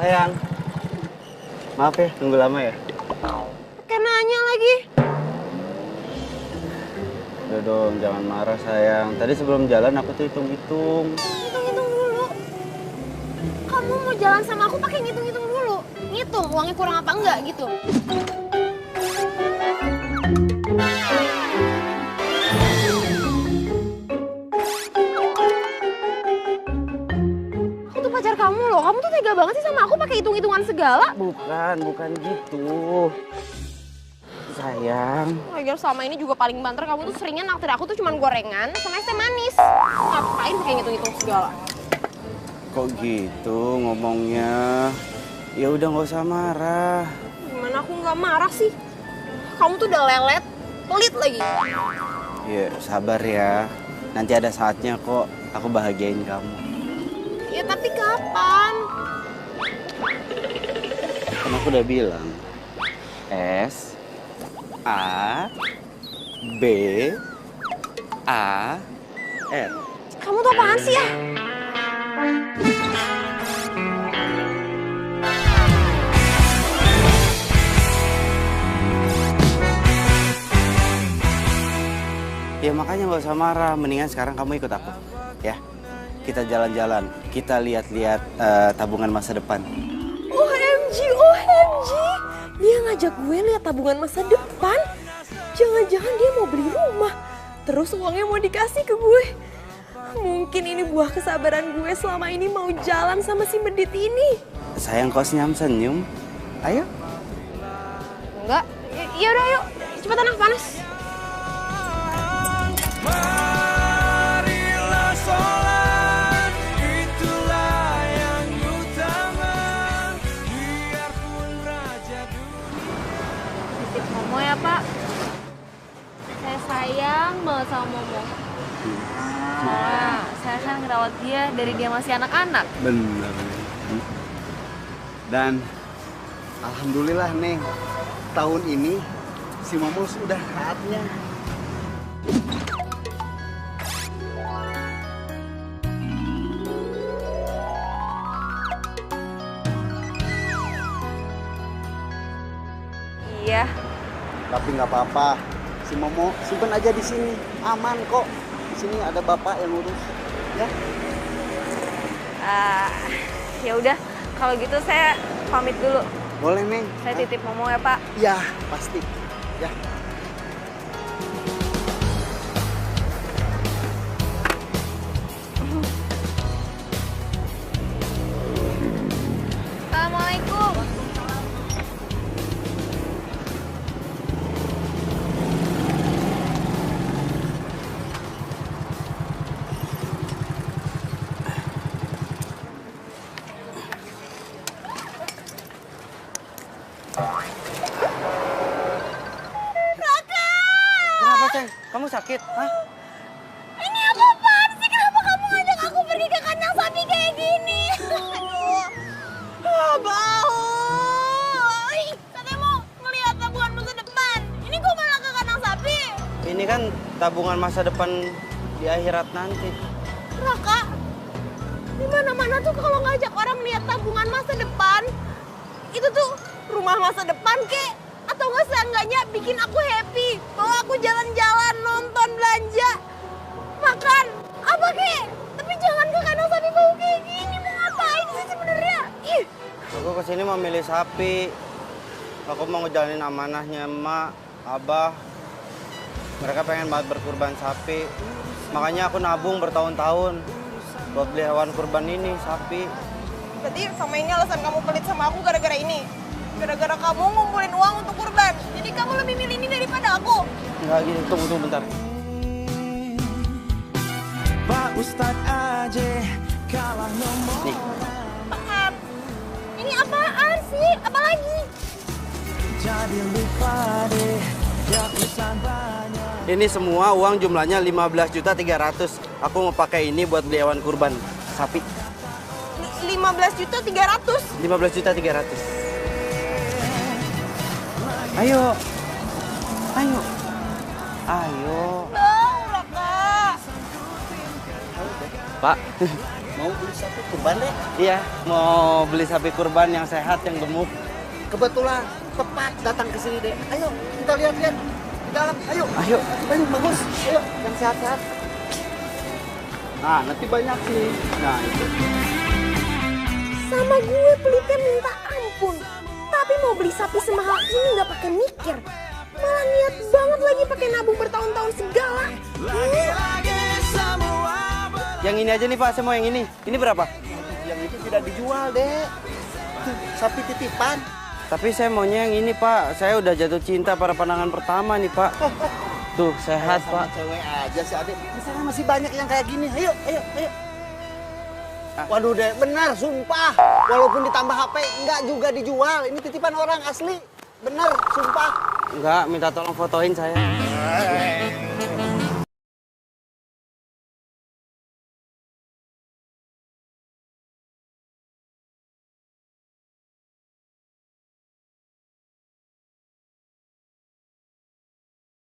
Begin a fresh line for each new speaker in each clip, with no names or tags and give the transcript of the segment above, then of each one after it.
Sayang, maaf ya, tunggu lama ya.
Pakai nanya lagi.
Udah dong, jangan marah sayang. Tadi sebelum jalan aku tuh hitung-hitung.
Hitung-hitung dulu. Kamu mau jalan sama aku pakai ngitung-ngitung dulu. Ngitung uangnya kurang apa enggak gitu. Aku tuh pacar kamu loh. Kamu tuh tega banget sih sama aku pakai hitung-hitungan segala.
Bukan gitu. Sayang.
Lagian selama ini juga paling banter kamu tuh seringnya naktir aku tuh cuman gorengan sama es teh manis. Ngapain pakai ngitung-ngitung segala?
Kok gitu ngomongnya? Ya udah nggak usah marah.
Gimana aku nggak marah sih? Kamu tuh udah lelet, pelit lagi.
Ya sabar ya. Nanti ada saatnya kok aku bahagiain kamu.
Ya tapi kapan?
Kan aku udah bilang. S A B A R.
Kamu tuh apaan sih ya?
Ya makanya nggak usah marah. Mendingan sekarang kamu ikut aku, ya. Kita jalan-jalan. Kita lihat-lihat tabungan masa depan.
OMG, OMG. Dia ngajak gue lihat tabungan masa depan. Jangan-jangan dia mau beli rumah. Terus uangnya mau dikasih ke gue. Mungkin ini buah kesabaran gue selama ini mau jalan sama si Medit ini.
Sayang kok senyum-senyum. Ayo.
Enggak. Ya udah yuk. Cepetan ah, panas.
Marilah sholat, itulah yang utama, biarpun raja
Titip Momo ya Pak. Saya sayang banget sama Momo. Soalnya saya kan ngerawat dia dari dia masih anak-anak.
Bener. Dan alhamdulillah Neng, tahun ini si Momo sudah saatnya.
Iya.
Tapi nggak apa-apa, si Momo simpen aja di sini, aman kok. Di sini ada bapak yang urus, ya.
Ya udah, kalau gitu saya pamit dulu.
Boleh Neng.
Saya titip Momo ya Pak.
Ya pasti, ya.
Assalamualaikum.
Kenapa Ceng? Kamu sakit? Hah?
Ini apaan sih? Kenapa kamu ngajak aku pergi ke kandang sapi kayak gini? Aduh. Bau. Katanya mau ngeliat tabungan masa depan. Ini kok malah ke kandang sapi?
Ini kan tabungan masa depan di akhirat nanti.
Raka, di mana-mana tuh kalau ngajak orang lihat tabungan masa depan, itu tuh rumah masa depan kek, atau nggak seenggaknya bikin aku happy, bawa aku jalan-jalan, nonton, belanja, makan, apa kek? Tapi jangan ke kandang sapi bau kayak gini, mau ngapain sih sebenarnya? Ih,
Aku kesini mau milih sapi. Aku mau ngejalanin amanahnya emak, abah. Mereka pengen banget berkurban sapi. Makanya aku nabung bertahun-tahun buat beli hewan kurban ini, sapi.
berarti sama ini alasan kamu pelit sama aku gara-gara ini? Gara-gara kamu ngumpulin uang untuk kurban, jadi kamu lebih milih ini daripada aku?
Enggak gini, tunggu bentar.
Pak Ustadz aja kalah nomor.
Nih,
Apaan? Ini apaan sih? Apa lagi?
Jadi lupa deh, jatuhan banyak.
ini semua uang jumlahnya 15.300.000. Aku mau pakai ini buat beli hewan kurban sapi.
15.300.000.
15.300.000. Ayo. Ayo. Ayo.
Bang, Raka.
Pak,
Mau beli sapi kurban deh.
Iya, mau beli sapi kurban yang sehat, yang gemuk.
Kebetulan tepat datang ke sini deh. Ayo kita lihat-lihat di dalam. Ayo.
Ayo.
Ayo bagus. Ayo yang sehat-sehat. Nah nanti banyak sih. Nah itu.
Sama gue pelitnya minta ampun. Tapi mau beli sapi semahal ini nggak pakai mikir. Malah niat banget lagi pakai nabung bertahun-tahun segala.
Yang ini aja nih Pak, saya mau yang ini. Ini berapa?
Yang itu tidak dijual deh. Tuh, sapi titipan.
Tapi saya maunya yang ini Pak. Saya udah jatuh cinta pada pandangan pertama nih Pak. Tuh, sehat
Sama
Pak.
cewek aja sih adek. Di sana masih banyak yang kayak gini. Ayo.
Ah.
Waduh deh, benar sumpah. Walaupun ditambah HP, enggak juga dijual. Ini titipan orang asli. Bener, sumpah.
Enggak, minta tolong fotoin saya.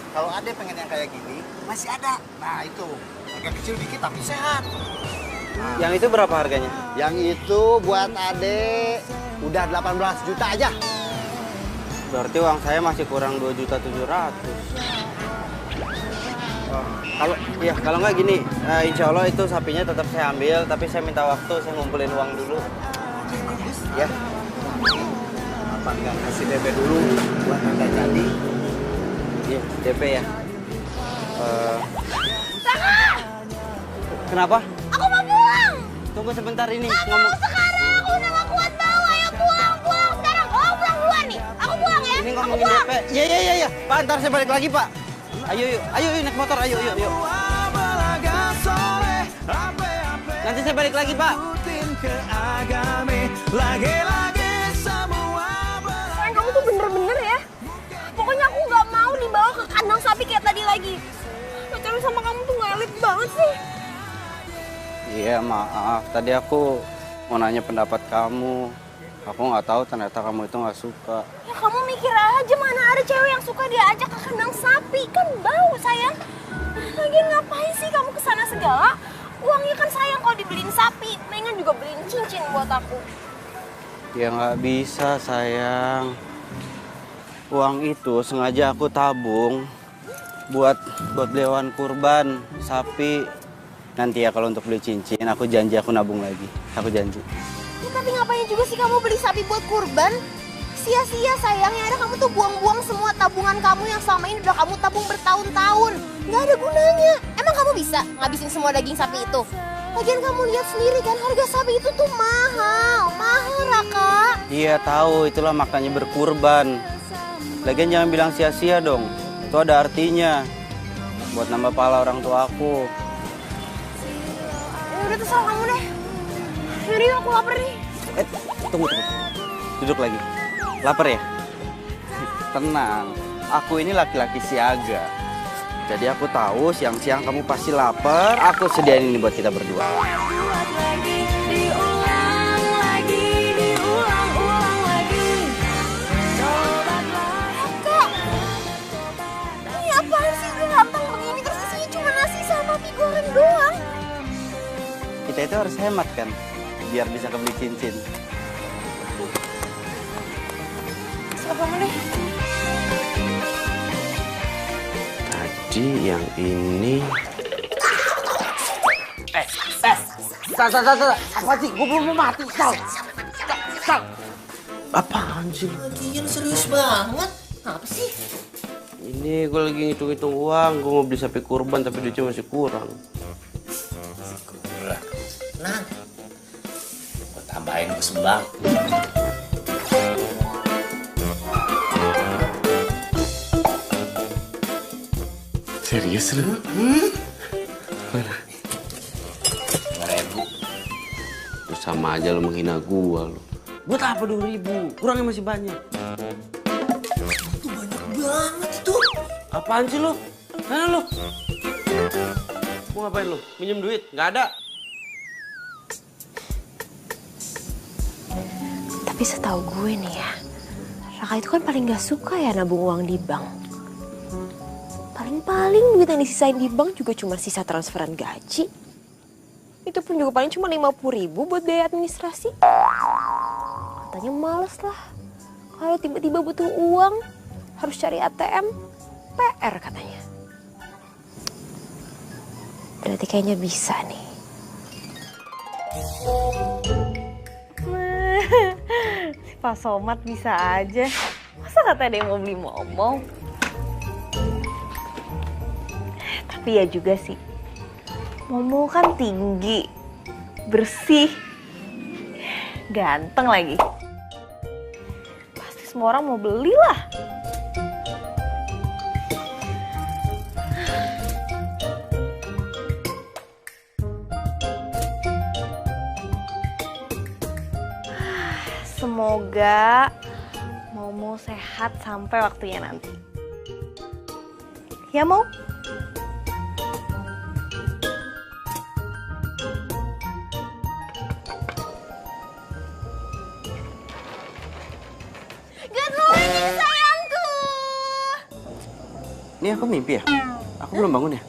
Kalau adek pengen yang kayak gini, masih ada. Nah itu, agak kecil dikit tapi sehat.
Yang itu berapa harganya?
Yang itu buat adek udah 18 juta aja.
Berarti uang saya masih kurang 2.700.000. Kalau nggak gini, insya Allah itu sapinya tetap saya ambil, tapi saya minta waktu, saya ngumpulin uang dulu.
Ya. Apa nggak kasih DP dulu buat anda jadi?
Iya, DP ya. Kenapa?
Aku mau pulang.
Tunggu sebentar ini.
Gak mau sekarang. Aku udah gak kuat tahu. Ayo pulang sekarang. Oh pulang duluan nih. Aku pulang ya.
Ini
Aku
ngomongin
pulang.
DP. Iya. Pak, ntar saya balik lagi Pak. Ayo naik motor. Ayo. Nanti saya balik lagi Pak.
Sayang kamu tuh bener-bener ya. Pokoknya aku gak mau dibawa ke kandang sapi kayak tadi lagi. Pacaran sama kamu tuh gak elit banget sih.
Iya maaf, tadi aku mau nanya pendapat kamu. Aku nggak tahu ternyata kamu itu nggak suka.
Ya kamu mikir aja mana ada cewek yang suka diajak ke kandang sapi. Kan bau sayang. Lagian ngapain sih kamu kesana segala? Uangnya kan sayang kalau dibeliin sapi. Mendingan juga beliin cincin buat aku.
Ya nggak bisa sayang. Uang itu sengaja aku tabung buat beli hewan kurban, sapi. Nanti ya kalau untuk beli cincin, aku janji aku nabung lagi. Aku janji.
Ya, tapi ngapain juga sih kamu beli sapi buat kurban? Sia-sia sayang, yang ada kamu tuh buang-buang semua tabungan kamu yang selama ini udah kamu tabung bertahun-tahun. Nggak ada gunanya. Emang kamu bisa ngabisin semua daging sapi itu? Lagian kamu lihat sendiri kan harga sapi itu tuh mahal. Mahal Raka.
Iya tahu, itulah maknanya berkurban. Lagian jangan bilang sia-sia dong. Itu ada artinya. Buat nambah pahala orang tua aku.
Ya udah terserah kamu deh. Yaudah yuk, aku lapar nih.
Tunggu. Duduk lagi. Lapar ya? Tenang. Aku ini laki-laki siaga. Jadi aku tahu siang-siang kamu pasti lapar. Aku sediain ini buat kita berdua.
Kak, ini apaan sih gue lapang begini terus isinya cuma nasi sama mie goreng doang.
Kita itu harus hemat kan? Biar bisa kebeli cincin.
Terserah kamu deh.
Tadi yang ini...
Sal. Apa sih? Gue belum mau mati, Sal.
Apaan sih?
Lagian serius banget. Apa sih?
Ini gue lagi ngitung-ngitung uang. Gue mau beli sapi kurban tapi duitnya masih kurang.
Nah, gue tambahin ke sembang.
Serius lu? Mana?
2.000.
Lu sama aja lu menghina gua lu. Buat apa 2.000? Kurangnya masih banyak.
Itu banyak banget itu.
Apaan sih lu? Mana lu? Mau ngapain lu? Minjem duit? Nggak ada.
Tapi setahu gue nih ya, Raka itu kan paling gak suka ya nabung uang di bank. Paling duit yang disisain di bank juga cuma sisa transferan gaji. Itu pun juga paling cuma 50.000 buat biaya administrasi. Katanya males lah. Kalau tiba-tiba butuh uang, harus cari ATM, PR katanya. Berarti kayaknya bisa nih. Si Pak Somad bisa aja. Masa katanya ada yang mau beli momol? Tapi ya juga sih. Momol kan tinggi, bersih, ganteng lagi. Pasti semua orang mau beli lah. Semoga Momo sehat sampai waktunya nanti. Ya, Mo? Good morning, sayangku!
Ini aku mimpi ya? Aku belum bangun ya?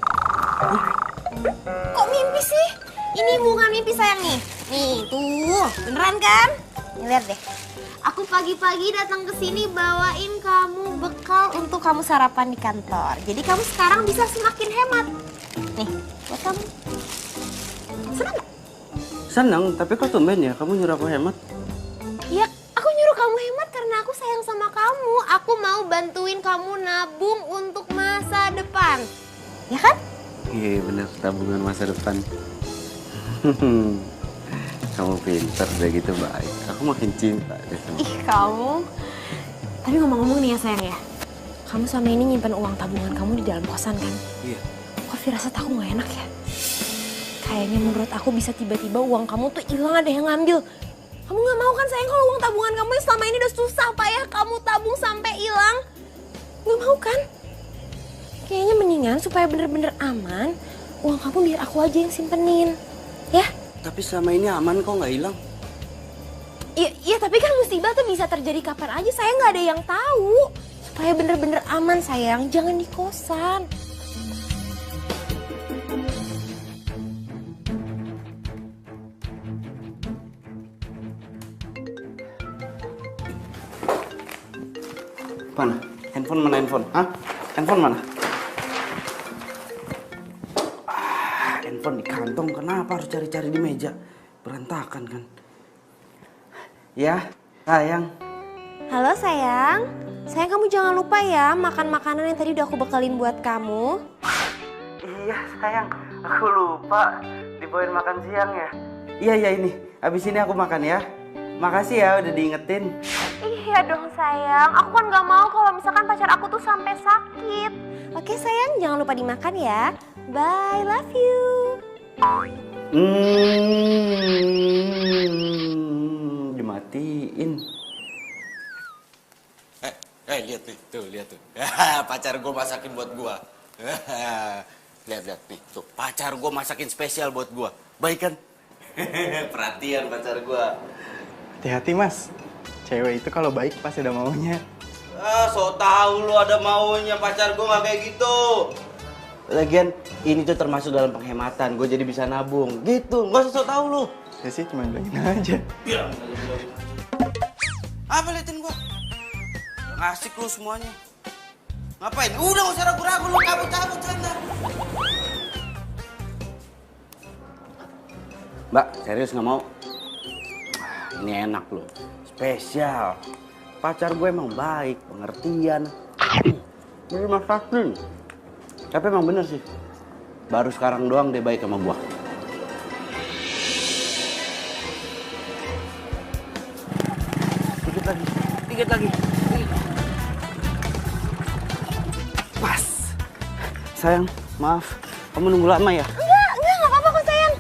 Kok mimpi sih? Ini bukan mimpi sayang nih. Nih, tuh. Beneran kan? Nih, lihat deh. Aku pagi-pagi datang ke sini bawain kamu bekal untuk kamu sarapan di kantor. Jadi kamu sekarang bisa semakin hemat. Nih, buat kamu. Senang gak?
Senang, tapi kok tumben ya kamu nyuruh aku hemat?
Ya, aku nyuruh kamu hemat karena aku sayang sama kamu. Aku mau bantuin kamu nabung untuk masa depan. Ya kan?
Iya bener, tabungan masa depan. Kamu pintar, udah gitu baik. Aku makin cinta deh sama
Ih, kamu. Tapi ngomong-ngomong nih ya sayang ya. Kamu sama ini nyimpen uang tabungan kamu di dalam kosan kan?
Iya.
Kok firasat aku gak enak ya? Kayaknya menurut aku bisa tiba-tiba uang kamu tuh hilang, ada yang ngambil. Kamu gak mau kan sayang kalau uang tabungan kamu yang selama ini udah susah payah kamu tabung sampai hilang? Gak mau kan? Kayaknya mendingan supaya bener-bener aman, uang kamu biar aku aja yang simpenin. Ya?
Tapi selama ini aman kok nggak hilang?
Iya, tapi kan musibah tuh bisa terjadi kapan aja, saya nggak ada yang tahu. Supaya bener-bener aman sayang, jangan di kosan.
Mana? Handphone mana handphone? Hah? Handphone mana? Handphone di kantong, kenapa harus cari-cari di meja? Berantakan kan? Ya, sayang.
Halo sayang, kamu jangan lupa ya makan makanan yang tadi udah aku bekalin buat kamu.
Iya sayang, aku lupa dibawain makan siang ya. Iya ini, abis ini aku makan ya. Makasih ya udah diingetin.
Iya dong sayang, aku kan gak mau kalau misalkan pacar aku tuh sampai sakit. Oke sayang, jangan lupa dimakan ya. Bye, love you.
Dimatiin.
Lihat nih, tuh lihat tuh. Pacar gue masakin buat gue. Lihat nih, tuh pacar gue masakin spesial buat gue. Baik kan? Perhatian pacar gue.
Hati-hati mas, cewek itu kalau baik pasti ada maunya.
So tau lu ada maunya, pacar gue gak kayak gitu. Lagian ini tuh termasuk dalam penghematan, gue jadi bisa nabung. Gitu, gak usah so tau lu.
Saya sih cuma bilangin aja.
Apa liatin gue? Ngasik lu semuanya. Ngapain? Udah gak usah ragu-ragu, lu cabut sana. Mbak, serius gak mau? Ini enak loh, spesial. Pacar gue emang baik, pengertian. Ini masakin. Tapi emang bener sih, baru sekarang doang dia baik sama gue. Dikit lagi. Pas. Sayang, maaf. Kamu nunggu lama ya?
Enggak apa-apa kok sayang.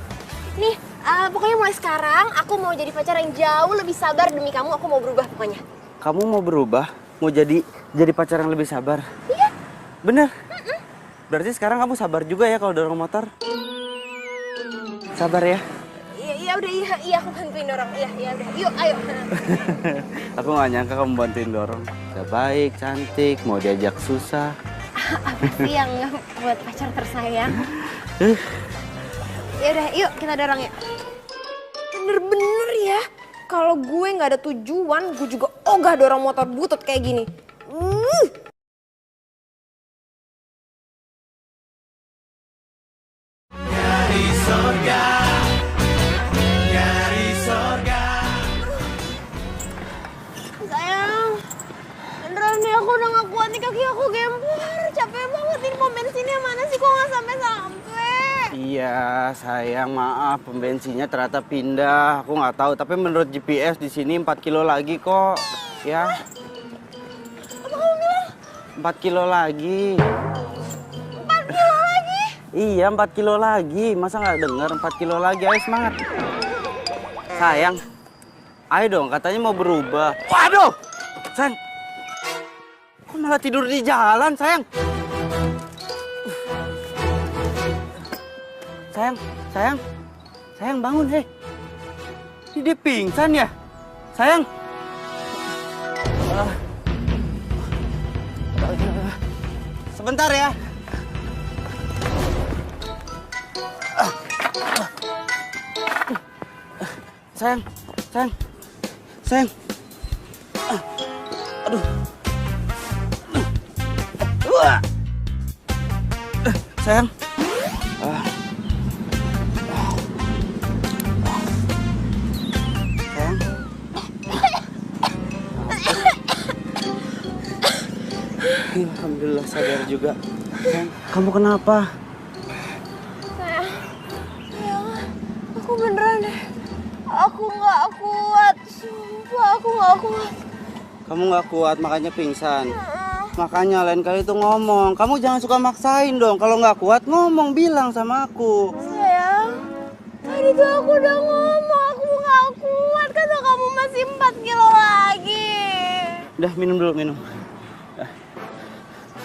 Nih, pokoknya mulai sekarang aku mau jadi pacar yang jauh lebih sabar demi kamu. Aku mau berubah pokoknya.
Kamu mau berubah? Mau jadi pacar yang lebih sabar?
Iya.
Bener? Berarti sekarang kamu sabar juga ya kalau dorong motor? Sabar ya?
Iya udah, iya aku bantuin dorong. Iya udah, yuk ayo.
Aku gak nyangka kamu bantuin dorong. Udah baik, cantik, mau diajak susah.
Apa sih yang buat pacar tersayang? Yaudah, yuk kita dorong ya. Bener-bener ya, kalau gue nggak ada tujuan, gue juga ogah dorong motor butut kayak gini.
Nyari surga, nyari surga.
Sayang, beneran nih aku udah gak kuat nih, kaki aku gempar. Capek banget, ini pom bensinnya mana sih, kok gak sampai-sampai?
Iya, sayang, maaf. Pom bensinnya ternyata pindah. Aku nggak tahu, tapi menurut GPS di sini 4 kilo lagi kok. Ya.
Apa kamu bilang?
4 kilo lagi.
4 kilo lagi?
Iya, 4 kilo lagi. Masa nggak dengar 4 kilo lagi? Ayo semangat. Sayang, ayo dong, katanya mau berubah. Waduh! Sayang, kok malah tidur di jalan, sayang? Sayang bangun, hei. Ini dia pingsan ya? Sayang. Sebentar ya. Sayang. Aduh. Sayang. Alhamdulillah sadar juga. Sayang, kamu kenapa?
Sayang, aku beneran deh. Aku nggak kuat, sumpah aku nggak kuat.
Kamu nggak kuat makanya pingsan. Makanya lain kali tuh ngomong. Kamu jangan suka maksain dong. Kalau nggak kuat ngomong, bilang sama aku.
Sayang, tadi tuh aku udah ngomong aku nggak kuat. Kata kamu masih 4 kilo lagi.
Udah minum dulu, minum.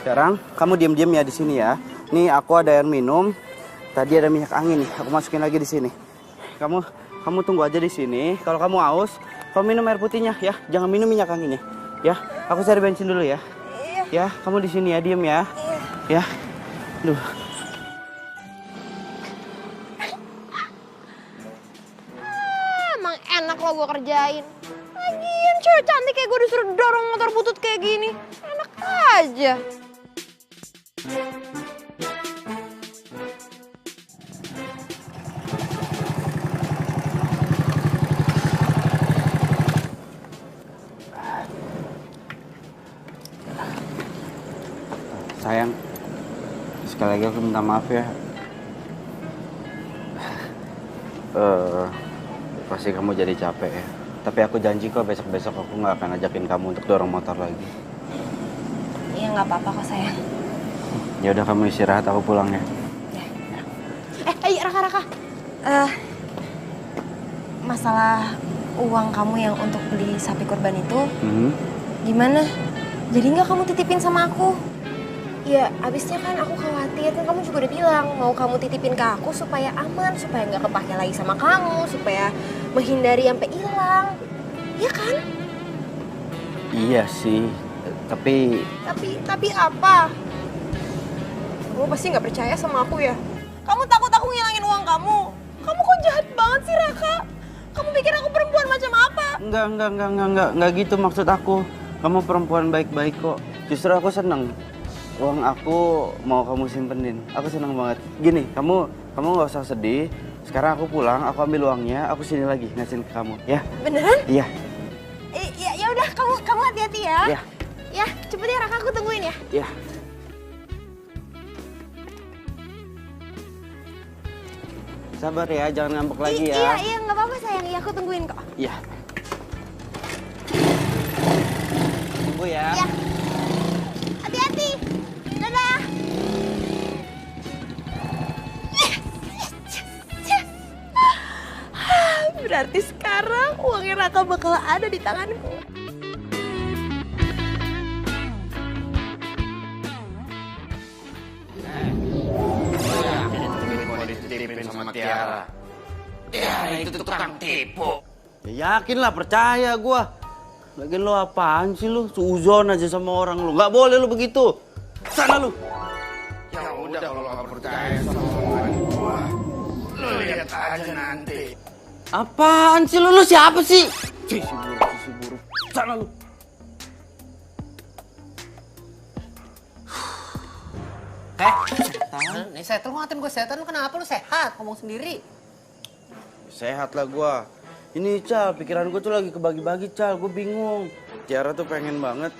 Sekarang kamu diam-diam ya di sini ya. Nih aku ada air minum. Tadi ada minyak angin nih. Aku masukin lagi di sini. Kamu tunggu aja di sini. Kalau kamu haus, kamu minum air putihnya ya. Jangan minum minyak anginnya. Ya, aku cari bensin dulu ya.
Iya.
Ya, kamu di sini ya, diam ya.
Iya.
Ya. Duh.
Emang enak lo gue kerjain. Lagian cewek cantik kayak gue disuruh dorong motor butut kayak gini. Enak aja.
Sayang, sekali lagi aku minta maaf ya. Pasti kamu jadi capek ya. Tapi aku janji kok besok-besok aku nggak akan ajakin kamu untuk dorong motor lagi.
Iya nggak apa-apa kok sayang.
Ya udah kamu istirahat, aku pulang ya.
Raka. Masalah uang kamu yang untuk beli sapi kurban itu, gimana? Jadi nggak kamu titipin sama aku? Ya, abisnya kan aku khawatir, kan kamu juga udah bilang mau kamu titipin ke aku supaya aman, supaya nggak kepake lagi sama kamu, supaya menghindari sampai hilang. Iya kan?
Iya sih, tapi
apa? Kamu pasti nggak percaya sama aku ya? Kamu takut aku ngilangin uang kamu? Kamu kok jahat banget sih, Raka? Kamu pikir aku perempuan macam apa?
enggak gitu maksud aku. Kamu perempuan baik-baik kok. Justru aku seneng. Uang aku mau kamu simpenin. Aku seneng banget. Gini, kamu nggak usah sedih. Sekarang aku pulang, aku ambil uangnya, aku sini lagi ngasihin ke kamu, ya?
Beneran?
Iya.
Ya udah, kamu hati-hati ya.
Iya.
Ya, cepet ya Raka, aku tungguin ya.
Iya. Sabar ya, jangan ngambek lagi ya.
Iya, nggak apa-apa sayang. Iya, aku tungguin kok.
Iya. Tunggu ya.
Iya. Hati-hati. Dadah. Yes. Berarti sekarang uangnya Raka bakal ada di tanganku.
Dititipin sama Tiara. Tiara itu tukang tipu.
Ya yakin lah, percaya gua. Lagian lo apaan sih lu? Suzon aja sama orang lu. Nggak boleh lu begitu. Sana lu.
Ya udah kalau nggak percaya sama omongan gua, lu lihat aja nanti. Apaan sih lu siapa sih? Sisi buruk. Sana lu.
Nih setan, lu ngatain gue setan, lu kenapa lu sehat? Ngomong sendiri.
Sehat lah gua. Ini Cal, pikiran gua tuh lagi kebagi-bagi Cal, gua bingung. Tiara tuh pengen banget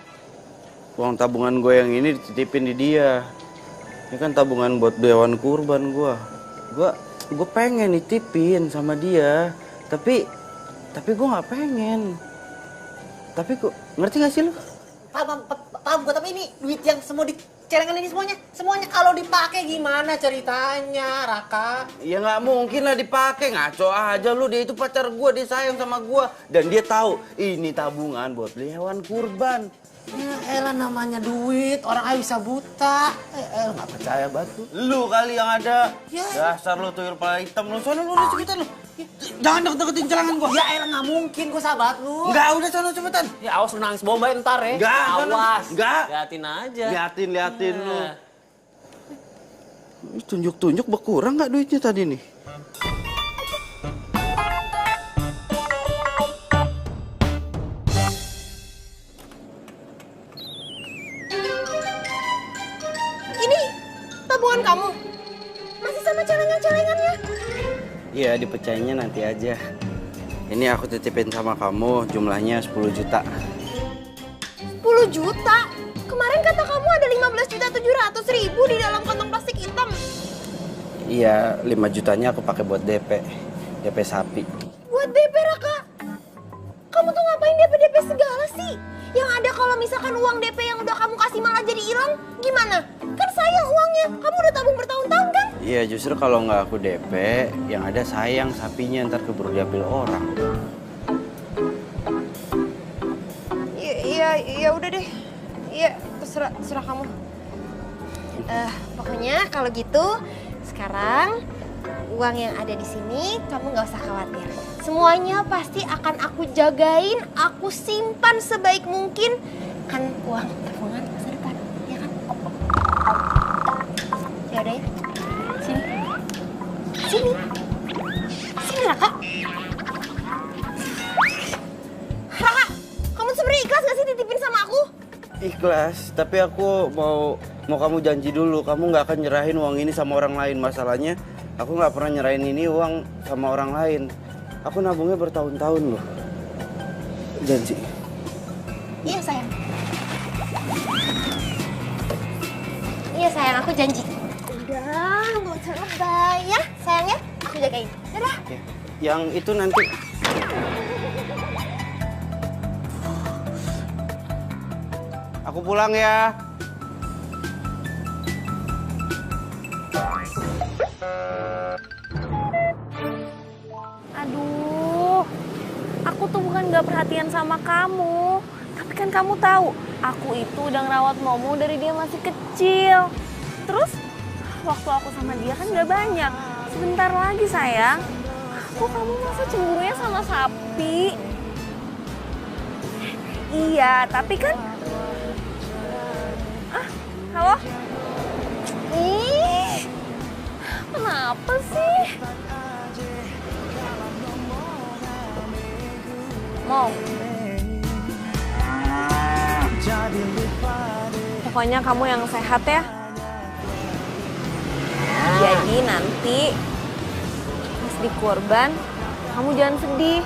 uang tabungan gue yang ini dititipin di dia. Ini kan tabungan buat hewan kurban gua. Gua pengen nitipin sama dia, tapi gua nggak pengen. Tapi kok ngerti gak sih lu?
Paham gue, tapi ini duit yang semua di celengan ini semuanya kalau dipakai gimana ceritanya, Raka?
Ya nggak mungkin lah dipakai, ngaco aja lu. Dia itu pacar gua, dia sayang sama gua, dan dia tahu ini tabungan buat beli hewan kurban.
Ya elah, namanya duit, orang aja bisa buta. Nggak percaya batu.
Lu kali yang ada.
Ya.
Dasar lu tuyul kepala hitam lu. Soalnya lu udah cepetan lu. Jangan deket-deketin celangan gua.
Ya elah, nggak mungkin gue sahabat lu.
Enggak, udah sana cepetan.
Ya awas lu nangis bombay ntar ya.
Enggak,
awas.
enggak.
Liatin aja.
Liatin lu. Tunjuk-tunjuk berkurang nggak duitnya tadi nih?
Ini tabungan kamu? Masih sama celengan-celengannya?
Iya, dipecahinnya nanti aja. Ini aku titipin sama kamu, jumlahnya 10 juta.
10 juta? Kemarin kata kamu ada 15.700.000 di dalam kantong plastik hitam.
Iya, 5 jutanya aku pakai buat DP sapi.
Buat DP, Raka? Kamu tuh ngapain DP segala sih? Yang ada kalau misalkan uang DP yang udah kamu kasih malah jadi hilang, gimana? Kan sayang uangnya, kamu udah tabung bertahun-tahun kan?
Iya, justru kalau nggak aku DP, yang ada sayang sapinya ntar keburu diambil orang.
Iya udah deh. Iya, terserah kamu. Pokoknya kalau gitu, sekarang uang yang ada di sini kamu nggak usah khawatir. Semuanya pasti akan aku jagain, aku simpan sebaik mungkin. Kan uang tabungan masa depan, ya kan? Ya udah ya. Sini Raka. Raka, kamu sebenarnya ikhlas gak sih titipin sama aku?
Ikhlas, tapi aku mau kamu janji dulu, kamu nggak akan nyerahin uang ini sama orang lain. Masalahnya, aku nggak pernah nyerahin ini uang sama orang lain. Aku nabungnya bertahun-tahun loh. Janji.
Iya sayang. Iya sayang, aku janji. Udah, nggak usah lebay ya sayang ya. Aku jagain. Dadah.
Oke. Yang itu nanti. Aku pulang ya.
Aduh, aku tuh bukan gak perhatian sama kamu. Tapi kan kamu tahu, aku itu udah ngerawat Momo dari dia masih kecil. Terus, waktu aku sama dia kan gak banyak. Sebentar lagi sayang. Kok kamu masa cemburunya sama sapi? Iya, tapi kan... halo? Ih, kenapa sih? Mau? Pokoknya kamu yang sehat ya. Jadi nanti pas di kurban, kamu jangan sedih.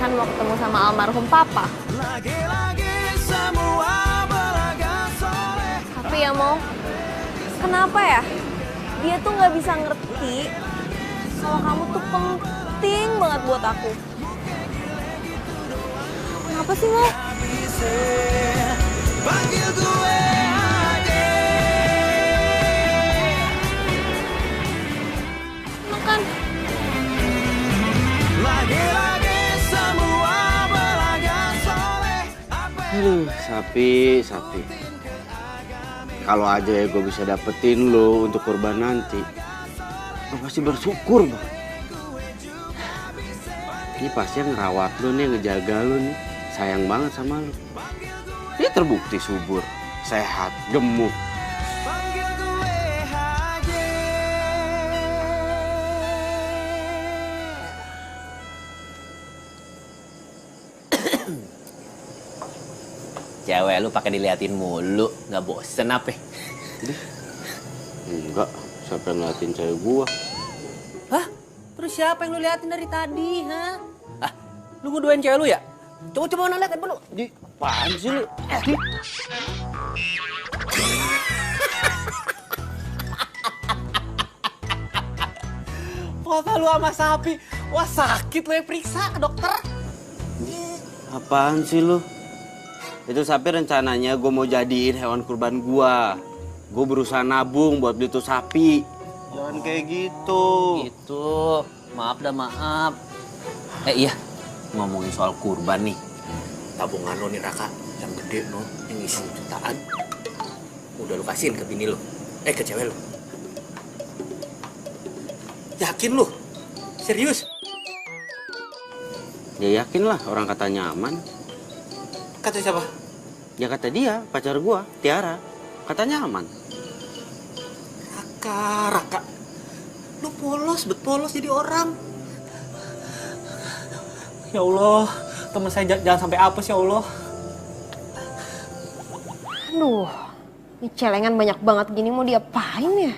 Kan mau ketemu sama almarhum papa. Tapi ya mau, kenapa ya? Dia tuh nggak bisa ngerti kalau kamu tuh penting banget buat aku. Kenapa sih mau? Makan.
Sapi. Kalau aja ya gue bisa dapetin lo untuk kurban nanti, gue pasti bersyukur bang. Ini pasti yang ngerawat lo nih, ngejaga lo nih, sayang banget sama lo. Dia terbukti subur, sehat, gemuk.
cewek lu pakai diliatin mulu, nggak bosen apa?
Enggak, siapa yang ngeliatin cewek gua?
Hah? Terus siapa yang lu liatin dari tadi, ha? Ah, lu ngeduain cewek lu ya? Coba mana lihat handphone lu.
Di, apaan sih lu?
Foto lu sama sapi. Wah, sakit lu ya, periksa ke dokter.
Apaan sih lu? Itu sapi rencananya gue mau jadiin hewan kurban gua. Gue berusaha nabung buat beli tuh sapi. Jangan kayak gitu.
Itu, maaf dah maaf. Iya, ngomongin soal kurban nih. Tabungan lo nih Raka, yang gede no, yang isi jutaan. Udah lu kasihin ke bini lo, ke cewek lo. Yakin lu? Serius?
Ya yakin lah, orang katanya aman.
Kata siapa?
Ya kata dia, pacar gua, Tiara. Katanya aman.
Raka. Lu polos jadi orang. Ya Allah, teman saya jangan sampai apes ya Allah.
Aduh, ini celengan banyak banget gini mau diapain ya?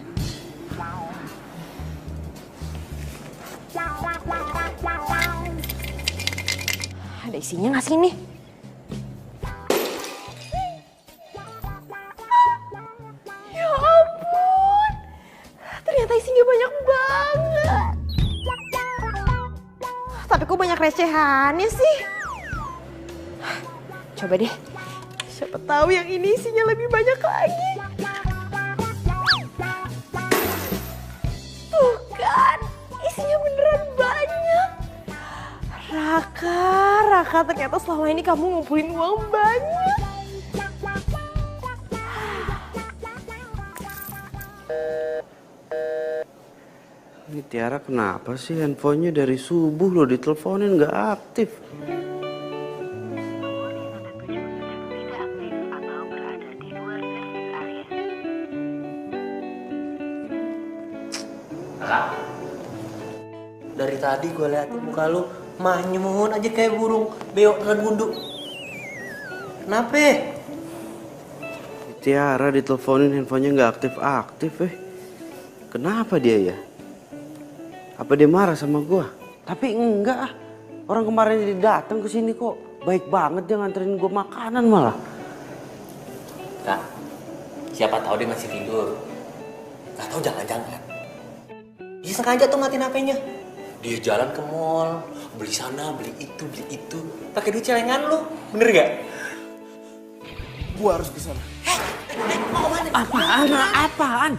Ada isinya nggak sih ini? Ya ampun, ternyata isinya banyak banget. Tapi kok banyak recehannya sih? Coba deh, siapa tahu yang ini isinya lebih banyak lagi. Tuh kan, isinya beneran banyak. Raka, ternyata selama ini kamu ngumpulin uang banyak.
Ini Tiara kenapa sih handphonenya dari subuh lo diteleponin nggak aktif?
Dari tadi gue liatin muka lu manyun aja kayak burung beo regundu. Kenapa?
Tiara diteleponin handphonenya nggak aktif-aktif Kenapa dia ya? Apa dia marah sama gua? Tapi enggak ah. Orang kemarin dia datang ke sini kok baik banget dia nganterin gua makanan malah.
Kak, siapa tahu dia masih tidur. Gak tahu jangan-jangan. Dia sengaja tuh matiin HP-nya. Dia jalan ke mall, beli sana, beli itu. Pakai duit celengan lu, bener gak?
Gua harus ke sana.
Mau kemana?
Apaan?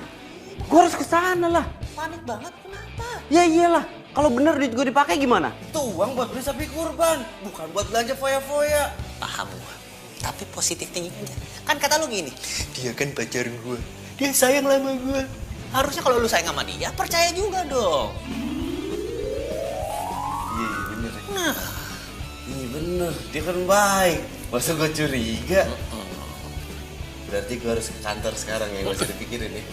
Gua harus ke sana lah.
Panik banget, kenapa?
Ya iyalah. Kalau bener duit gua dipakai gimana?
Itu uang buat beli sapi kurban, bukan buat belanja foya-foya.
Paham gua. Tapi positif tinggi aja. Kan kata lu gini, dia kan pacar gua. Dia sayang sama gua. Harusnya kalau lu sayang sama dia, percaya juga dong.
Iya bener.
Nah,
Iya bener, dia kan baik. Masa gua curiga? Berarti gua harus ke kantor sekarang ya, gak usah dipikirin ya.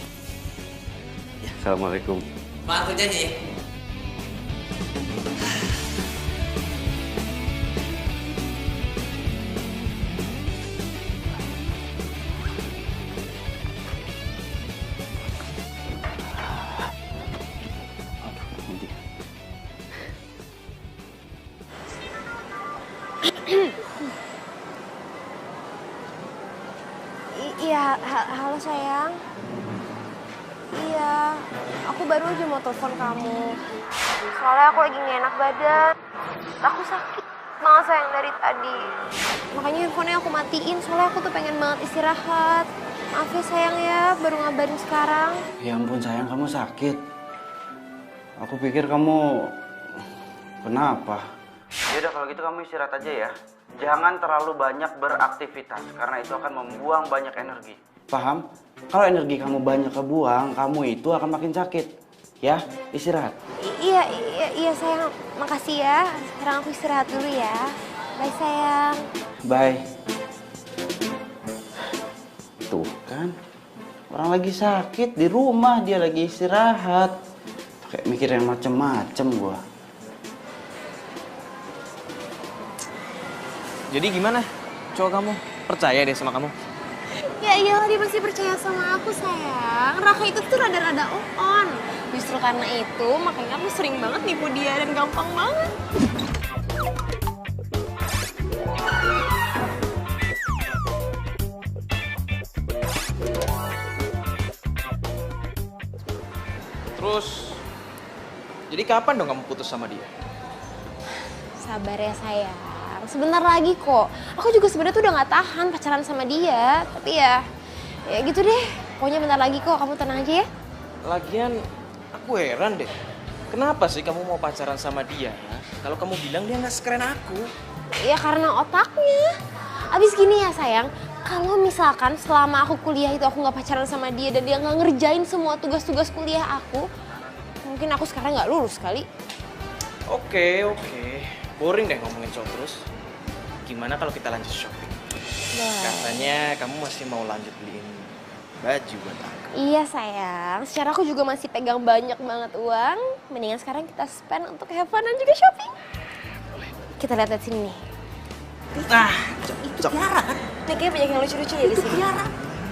Assalamualaikum.
maaf kerjanya ya.
Iya, halo sayang. Iya, aku baru aja mau telepon kamu. Soalnya aku lagi gak enak badan. Aku sakit banget sayang dari tadi. Makanya handphonenya aku matiin, soalnya aku tuh pengen banget istirahat. Maaf ya sayang ya, baru ngabarin sekarang.
Ya ampun sayang, kamu sakit. Aku pikir kamu kenapa? Ya udah kalau gitu kamu istirahat aja ya. Jangan terlalu banyak beraktivitas karena itu akan membuang banyak energi. Paham? Kalau energi kamu banyak kebuang, kamu itu akan makin sakit. Ya, istirahat.
Iya sayang, makasih ya. Sekarang aku istirahat dulu ya. Bye sayang.
Bye. Tuh kan, orang lagi sakit di rumah, dia lagi istirahat. Kayak mikir yang macem-macem gua.
Jadi gimana cowok kamu?
percaya deh sama kamu.
Ya iyalah dia pasti percaya sama aku sayang. Raka itu tuh rada-rada on. Justru karena itu makanya aku sering banget nipu dia dan gampang banget.
Terus, jadi kapan dong kamu putus sama dia?
Sabar ya sayang. Sebentar lagi kok. Aku juga sebenarnya tuh udah gak tahan pacaran sama dia. Tapi ya gitu deh. Pokoknya bentar lagi kok. Kamu tenang aja ya.
Lagian, aku heran deh. Kenapa sih kamu mau pacaran sama dia? Kalau kamu bilang dia nggak sekeren aku.
Ya karena otaknya. Abis gini ya sayang. Kalau misalkan selama aku kuliah itu aku gak pacaran sama dia dan dia gak ngerjain semua tugas-tugas kuliah aku, mungkin aku sekarang gak lulus kali.
Oke. Boring deh ngomongin cowok terus. Gimana kalau kita lanjut shopping? Katanya kamu masih mau lanjut beliin baju buat aku.
Iya sayang, secara aku juga masih pegang banyak banget uang. Mendingan sekarang kita spend untuk have fun dan juga shopping. Kita lihat sini nih.
Nah,
Itu Tiara kan? Nih kayaknya banyak yang lucu-lucu ya di sini. Tiara.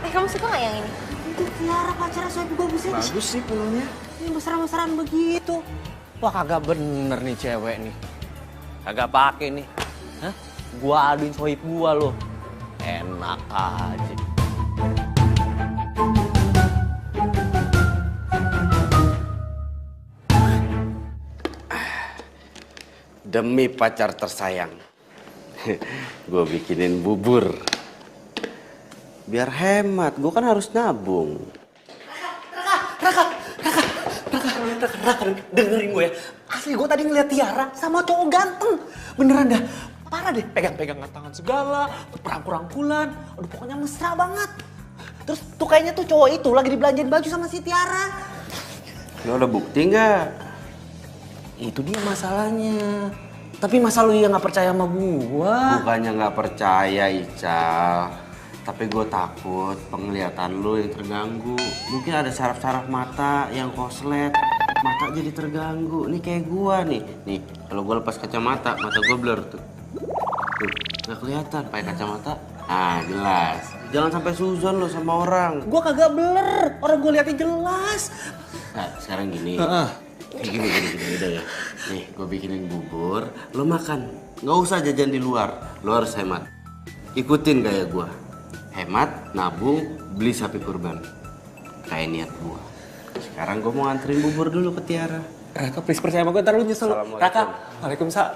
Kamu suka gak yang ini?
Itu Tiara pacar saya juga bagusnya.
bagus sih pulunya.
Ini besar-besaran begitu.
Wah kagak bener nih cewek nih. Kagak pake nih. Hah? Gua aduin sohib gua loh. Enak aja.
Demi pacar tersayang, gue bikinin bubur. Biar hemat, gue kan harus nabung.
Raka, dengerin gue ya. Asli gue tadi ngeliat Tiara sama cowok ganteng. Beneran dah, parah deh. Pegang-pegangan tangan segala, perangkulan. Aduh pokoknya mesra banget. Terus tuh kayaknya tuh cowok itu lagi dibelanjain baju sama si Tiara.
Lo ada bukti nggak?
Itu dia masalahnya. Tapi masa lu yang nggak percaya sama gua?
Bukannya nggak percaya, Ical. Tapi gue takut penglihatan lo yang terganggu. Mungkin ada saraf-saraf mata yang koslet. Mata jadi terganggu. Nih kayak gua nih. Nih, kalau gue lepas kacamata, mata gue blur tuh. Tuh, nggak kelihatan pakai kacamata. Ah, jelas. Jangan sampai suzon lo sama orang.
Gue kagak blur, orang gue liatnya jelas.
Nah, sekarang gini. Gini, udah ya. Nih, gue bikinin bubur, lo makan. Nggak usah jajan di luar, lo harus hemat. Ikutin gaya gue. Hemat, nabung, beli sapi kurban. Kayak niat gue. Sekarang gue mau nganterin bubur dulu ke Tiara.
Raka, please percaya sama gue, ntar lu nyesel. Raka, waalaikumsalam.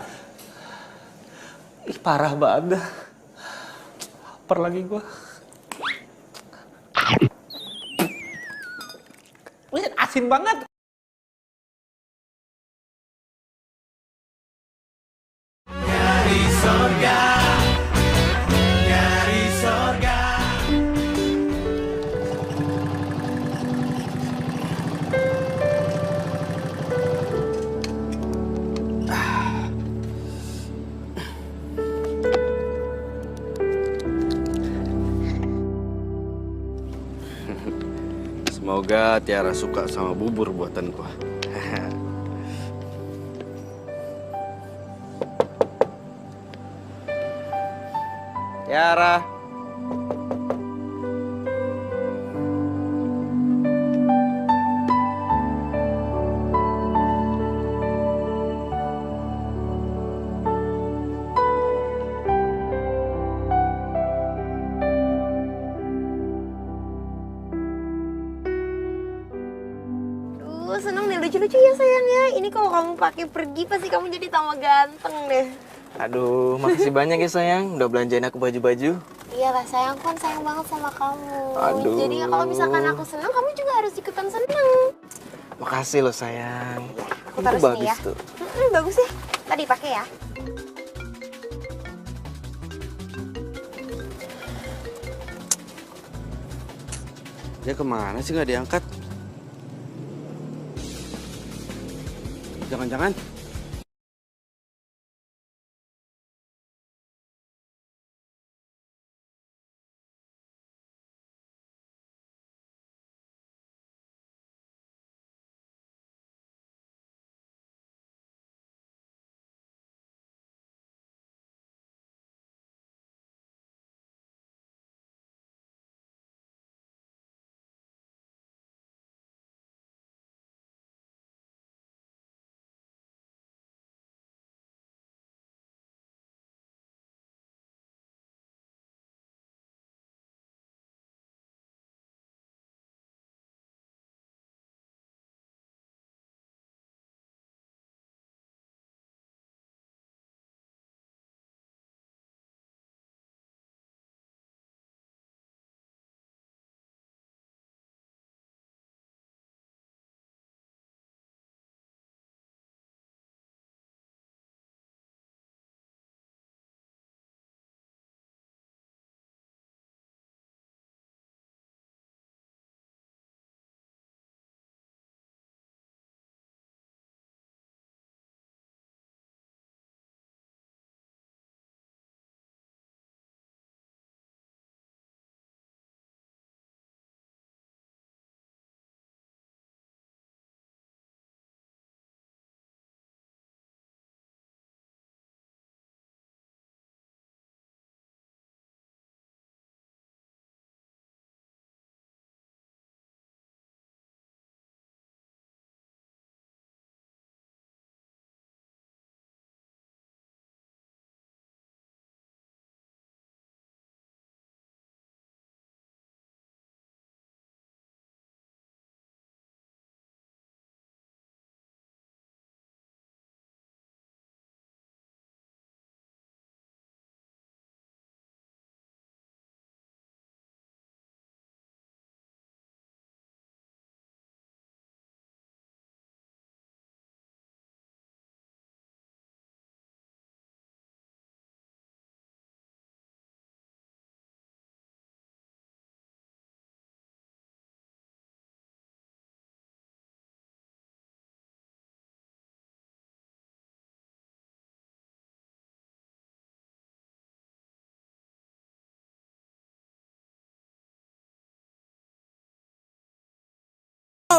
Ih, parah banget dah. Lapar lagi gue. Asin banget.
Dari sorga, dari sorga.
Semoga Tiara suka sama bubur buatan gua. Tiara.
Seneng deh, lucu-lucu ya sayang ya. Ini kalau kamu pakai pergi pasti kamu jadi tambah ganteng deh.
Aduh, makasih banyak ya sayang. Udah belanjain aku baju-baju.
Iya lah sayang, kan sayang banget sama kamu.
Aduh.
Jadi kalau misalkan aku seneng, kamu juga harus ikutan seneng.
Makasih loh sayang.
Aku
Itu
taruh sini
bagus
ya.
tuh.
Bagus ya. Tadi pakai ya.
Dia kemana sih nggak diangkat? Jangan-jangan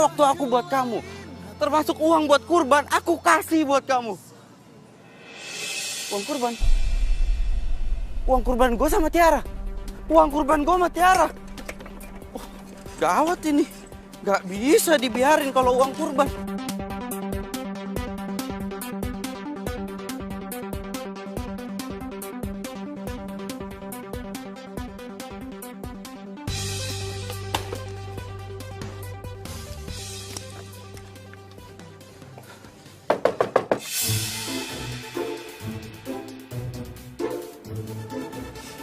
waktu aku buat kamu. Termasuk uang buat kurban, aku kasih buat kamu. Uang kurban? Uang kurban gue sama Tiara? Uang kurban gue sama Tiara? Oh, gawat ini. Gak bisa dibiarin kalau uang kurban.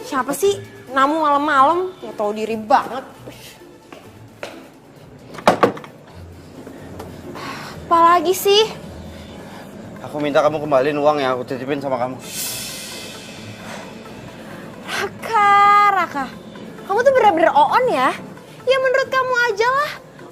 Siapa sih? Namu malam-malam, ya tahu diri banget. Apalagi sih?
Aku minta kamu kembaliin uang yang aku titipin sama kamu.
Raka. Kamu tuh bener-bener on ya? Ya menurut kamu aja lah.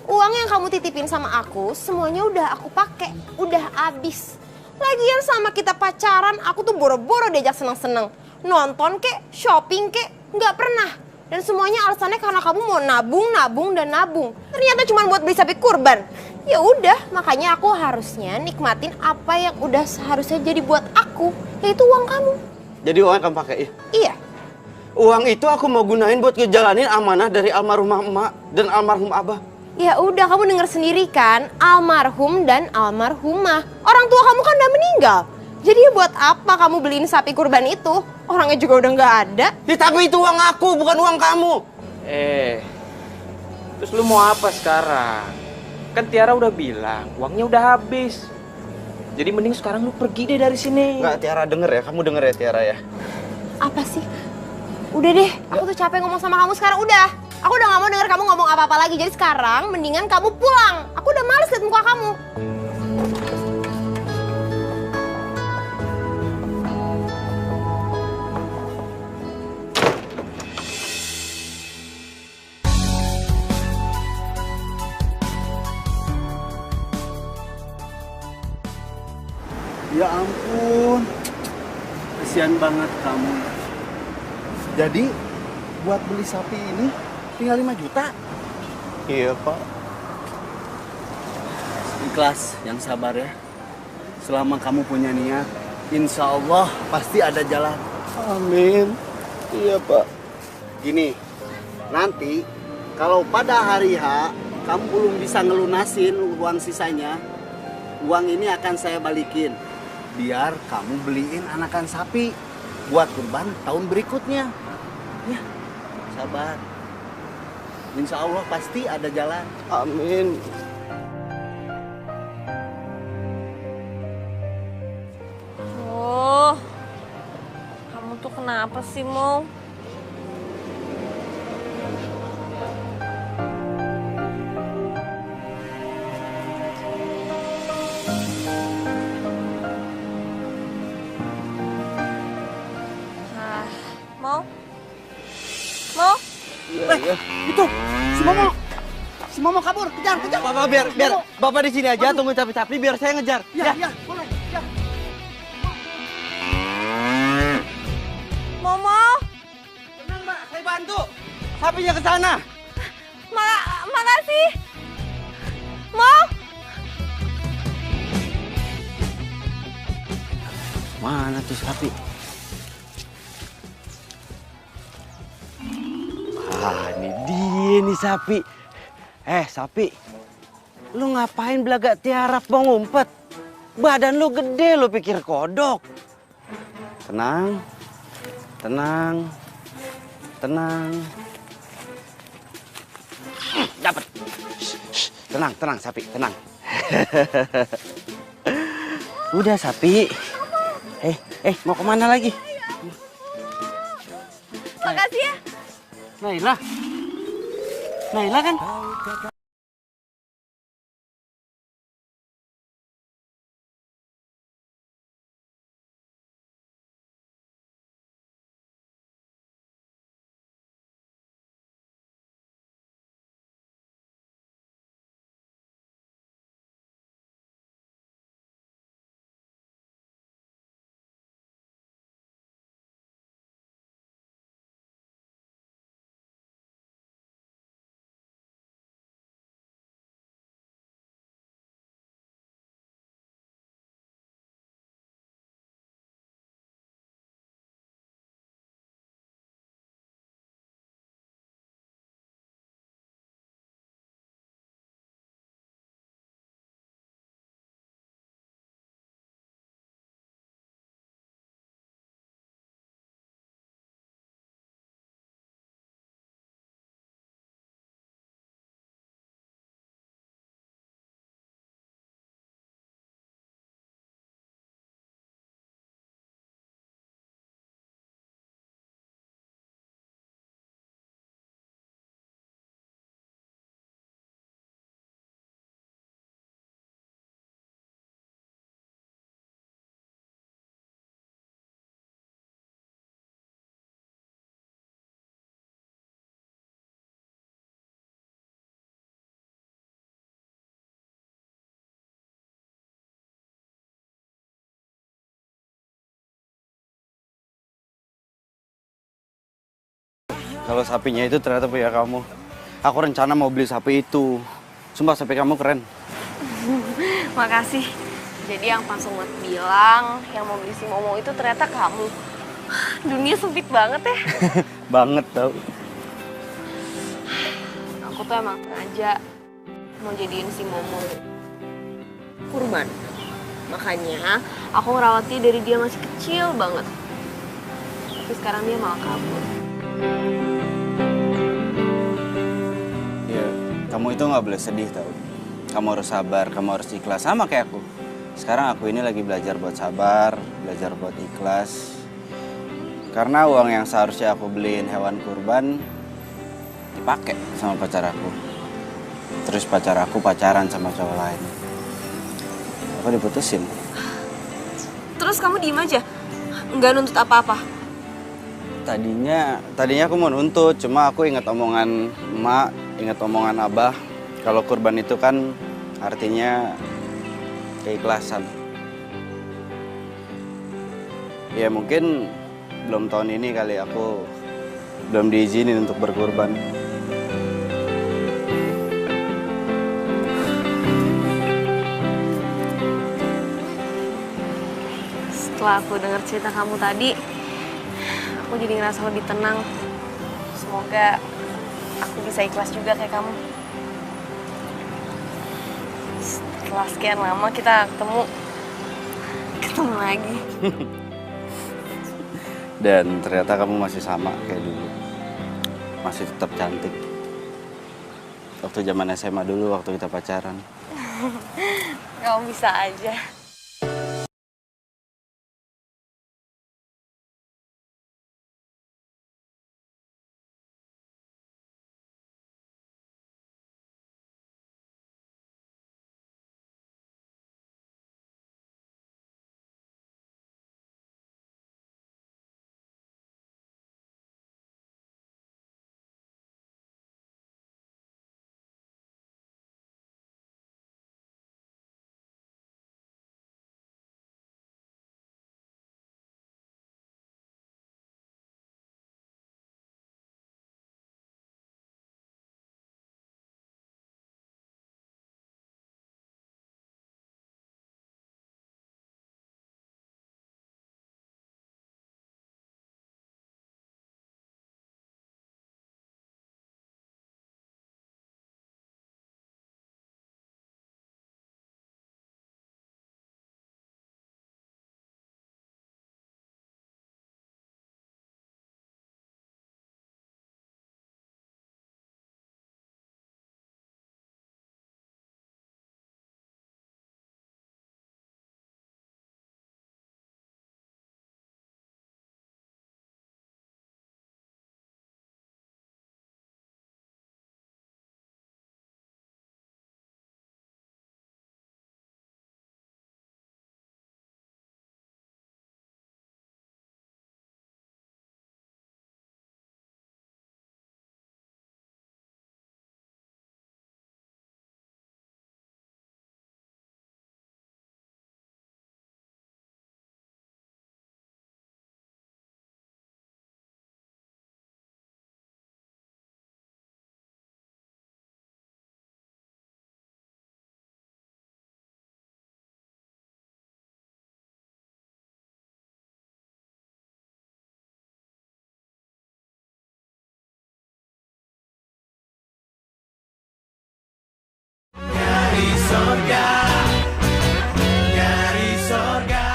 Uang yang kamu titipin sama aku, semuanya udah aku pakai, udah habis. Lagian sama kita pacaran, aku tuh boro-boro diajak seneng-seneng. Nonton kek, shopping kek, nggak pernah. Dan semuanya alasannya karena kamu mau nabung, dan nabung. Ternyata cuma buat beli sapi kurban. Ya udah, makanya aku harusnya nikmatin apa yang udah seharusnya jadi buat aku, yaitu uang kamu.
Jadi uang yang kamu pakai ya?
Iya.
Uang itu aku mau gunain buat ngejalanin amanah dari almarhumah emak dan almarhum abah.
Ya udah, kamu denger sendiri kan, almarhum dan almarhumah. Orang tua kamu kan udah meninggal. Jadi ya buat apa kamu beliin sapi kurban itu? Orangnya juga udah nggak ada.
Ya, tapi itu uang aku, bukan uang kamu.
Terus lu mau apa sekarang? Kan Tiara udah bilang, uangnya udah habis. Jadi mending sekarang lu pergi deh dari sini.
Nggak, Tiara denger ya, kamu denger ya Tiara ya.
Apa sih? Udah deh, aku tuh capek ngomong sama kamu sekarang, udah. Aku udah gak mau denger kamu ngomong apa-apa lagi. Jadi sekarang mendingan kamu pulang. Aku udah males liat muka kamu.
Ya ampun, kasihan banget kamu. Jadi, buat beli sapi ini tinggal 5 juta?
Iya Pak.
Ikhlas, yang sabar ya. Selama kamu punya niat, insya Allah pasti ada jalan.
Amin. Iya Pak.
Gini, nanti kalau pada hari H kamu belum bisa ngelunasin uang sisanya, uang ini akan saya balikin. Biar kamu beliin anakan sapi buat kurban tahun berikutnya. Ya, sabar. Insya Allah pasti ada jalan.
Amin.
Oh, kamu tuh kenapa sih, Mo? Mo? Mo?
Iya.
Itu, si Momo. Si Momo kabur, kejar, kejar.
Bapak biar Bapak di sini aja tunggu sapi-sapi biar saya ngejar.
Ya, boleh. Ya.
Momo?
Tenang Mbak, saya bantu. Sapinya ke sana.
Makasih. Mo?
Mana tuh sapi? Ah, ini dia nih sapi. Sapi. Lu ngapain belagak tiarap mau ngumpet? Badan lu gede, lu pikir kodok. Tenang. Tenang. Tenang. Dapat. Tenang sapi, tenang. Udah sapi. Mau kemana lagi?
Makasih ya.
Naila kan? kalau sapinya itu ternyata punya kamu. Aku rencana mau beli sapi itu. Sumpah sapi kamu keren.
Makasih. Jadi yang pas Umat bilang, yang mau beli si Momo itu ternyata kamu. Dunia sempit banget ya.
Banget tau.
Aku tuh emang sengaja mau jadiin si Momo kurban. Makanya aku ngerawat dia dari dia masih kecil banget. Tapi sekarang dia malah kabur.
Ya, kamu itu nggak boleh sedih tau. Kamu harus sabar, kamu harus ikhlas. Sama kayak aku. Sekarang aku ini lagi belajar buat sabar, belajar buat ikhlas. Karena uang yang seharusnya aku beliin hewan kurban dipakai sama pacar aku. Terus pacar aku pacaran sama cowok lain. Aku diputusin.
Terus kamu diem aja? Nggak nuntut apa-apa?
Tadinya aku mau nuntut, cuma aku ingat omongan emak, ingat omongan abah. Kalau kurban itu kan artinya keikhlasan. Ya mungkin belum tahun ini kali aku belum diizinin untuk berkurban.
Setelah aku dengar cerita kamu tadi, aku jadi ngerasa lebih tenang. Semoga aku bisa ikhlas juga kayak kamu. Setelah sekian lama kita ketemu lagi.
Dan ternyata kamu masih sama kayak dulu. Masih tetap cantik. Waktu zaman SMA dulu, waktu kita pacaran.
Kamu bisa aja.
Dari sorga, dari sorga.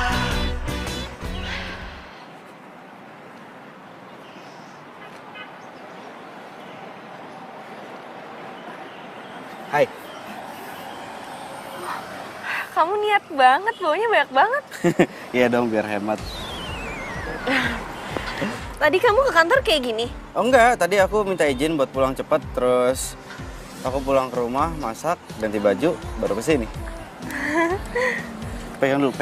Hai.
Kamu niat banget, baunya banyak banget.
Iya dong, biar hemat.
Tadi kamu ke kantor kayak gini?
Oh enggak, tadi aku minta izin buat pulang cepat, terus aku pulang ke rumah, masak, ganti baju, baru ke sini. Pegang dulu,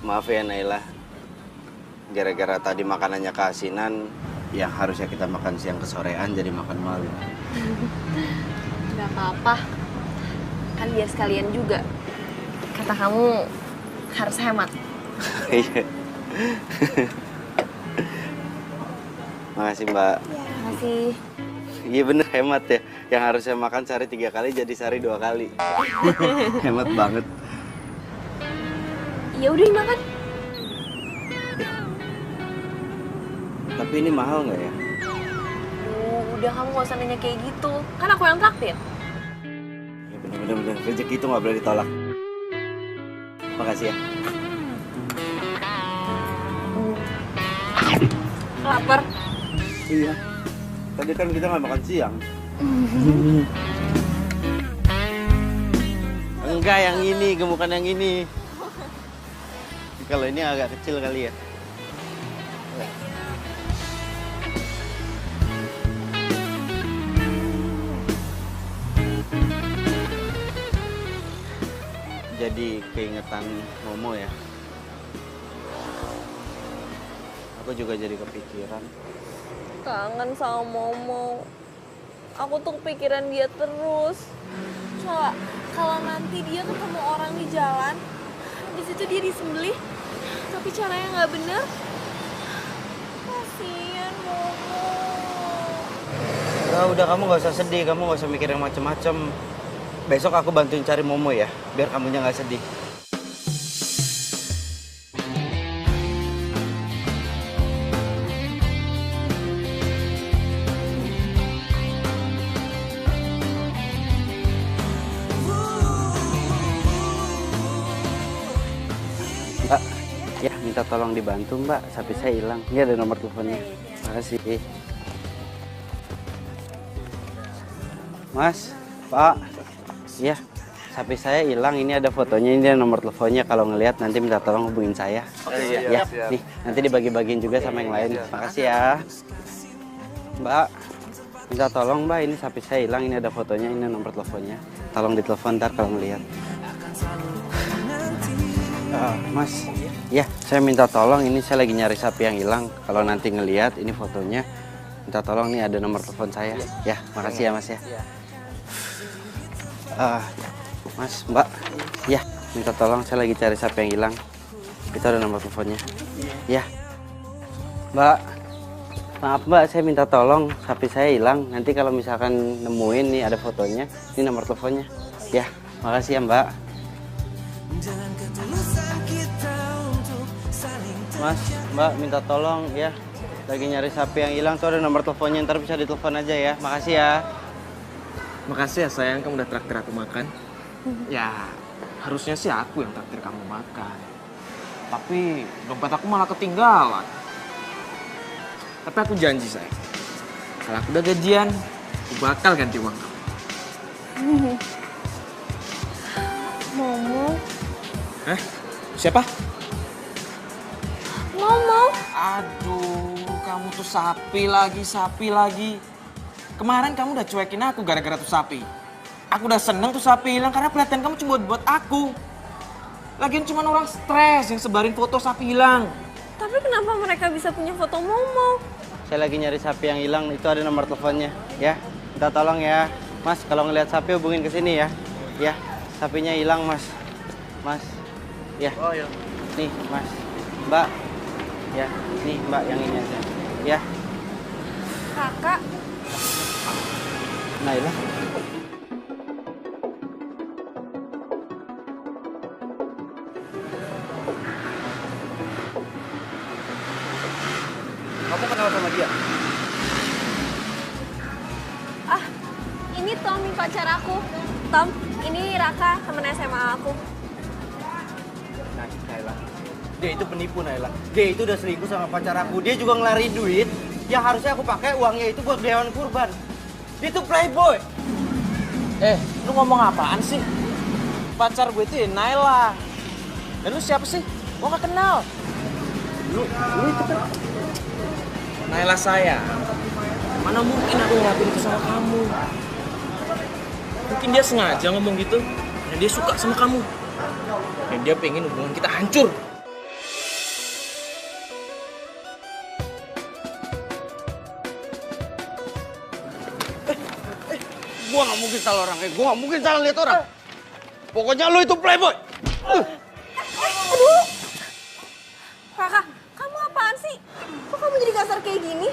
Maaf ya Naila. Gara-gara tadi makanannya keasinan, yang harusnya kita makan siang ke sorean jadi makan malam.
Gak apa-apa. Kan biar sekalian juga. Kata kamu harus hemat.
Iya. Makasih Mbak.
Makasih.
Iya bener hemat ya. Yang harusnya makan sehari 3 kali jadi sehari 2 kali. Hemat banget.
Ya udah makan.
Tapi ini mahal nggak ya?
Udah kamu gak usah nanya kayak gitu. Kan aku yang traktir.
Ya bener. Rezeki itu nggak boleh ditolak. Makasih ya.
Lapar.
Iya. Tadi kan kita nggak makan siang. Enggak, yang ini, gemukan yang ini. Kalau ini agak kecil kali ya. Jadi keingetan Momo ya. Aku juga jadi kepikiran.
Kangen sama Momo. Aku tuh kepikiran dia terus. Coba kalau nanti dia ketemu orang di jalan, di situ dia disembelih, tapi caranya nggak bener. Kasian Momo.
Udah kamu nggak usah sedih, kamu nggak usah mikir yang macem-macem. Besok aku bantuin cari Momo ya, biar kamunya nggak sedih. Mbak, ya minta tolong dibantu Mbak, sapi saya hilang. Ini ada nomor teleponnya. Makasih. Mas, Pak, ya sapi saya hilang. Ini ada fotonya, ini ada nomor teleponnya. Kalau ngelihat nanti minta tolong hubungin saya. Ya, nih nanti dibagi-bagiin juga sama yang lain. Makasih ya, Mbak. Minta tolong Mbak, ini sapi saya hilang. Ini ada fotonya, ini nomor teleponnya. Tolong ditelepon ntar kalau ngelihat. Mas, ya saya minta tolong, ini saya lagi nyari sapi yang hilang. Kalau nanti ngelihat ini fotonya, minta tolong nih ada nomor telepon saya. Ya, makasih ya Mas ya. Mas, Mbak, ya minta tolong, saya lagi cari sapi yang hilang. Itu ada nomor teleponnya. Ya, Mbak, maaf Mbak, saya minta tolong, sapi saya hilang. Nanti kalau misalkan nemuin nih ada fotonya, ini nomor teleponnya. Ya, makasih ya Mbak. Mas, Mbak, minta tolong ya. Lagi nyari sapi yang hilang, tuh ada nomor teleponnya, ntar bisa ditelepon aja ya. Makasih ya.
Makasih ya sayang, kamu udah traktir aku makan. Ya, harusnya sih aku yang traktir kamu makan. Tapi dompet aku malah ketinggalan. Tapi aku janji sayang, kalau aku udah gajian, aku bakal ganti uang kamu.
Momo.
Hah? Siapa?
Momo.
Aduh, kamu tuh sapi lagi. Kemarin kamu udah cuekin aku gara-gara tuh sapi. Aku udah seneng tuh sapi hilang karena perhatian kamu cuma buat aku. Lagian cuma orang stres yang sebarin foto sapi hilang.
Tapi kenapa mereka bisa punya foto Momo?
Saya lagi nyari sapi yang hilang, itu ada nomor teleponnya. Ya, minta tolong ya. Mas, kalau ngelihat sapi hubungin ke sini ya. Ya, sapinya hilang Mas. Mas, ya.
Oh iya.
Nih Mas, Mbak. Ya, nih Mbak yang ini aja. Ya,
Kakak.
Naila.
Kamu kenal sama dia?
Ah, ini Tommy pacar aku. Tom, ini Raka, temen SMA aku.
Nah, Naila. Dia itu penipu Naila. Dia itu udah selingkuh sama pacar aku. Dia juga ngelari duit yang harusnya aku pakai uangnya itu buat beli hewan kurban. Dia tuh playboy.
Lu ngomong apaan sih? Pacar gue itu ya Naila. Dan lu siapa sih? Gua gak kenal.
Lu itu kan
Naila saya. Mana mungkin aku ngelakuin itu sama kamu? Mungkin dia sengaja ngomong gitu. Dan dia suka sama kamu. Dan dia pengen hubungan kita hancur.
Gua nggak mungkin salah orang, gua nggak mungkin salah lihat orang. Pokoknya lu itu playboy.
Aduh. Raka, kamu apaan sih? Kok kamu jadi kasar kayak gini?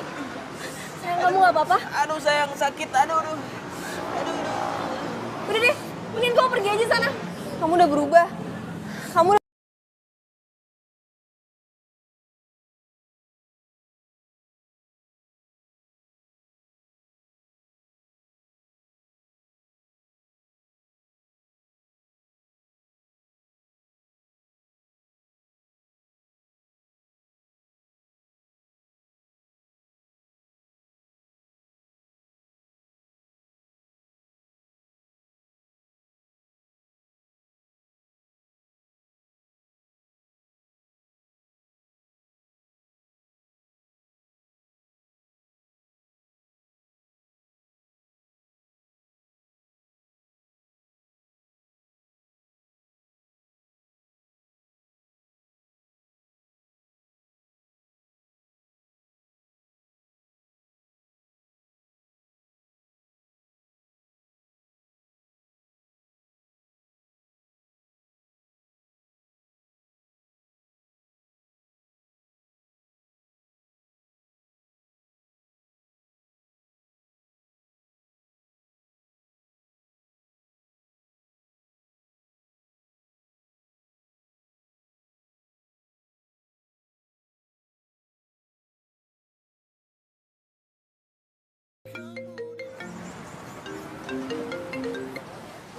Sayang, kamu gak apa-apa?
Aduh sayang, sakit. Aduh.
Udah deh, mending kamu pergi aja sana. Kamu udah berubah. Kamu udah...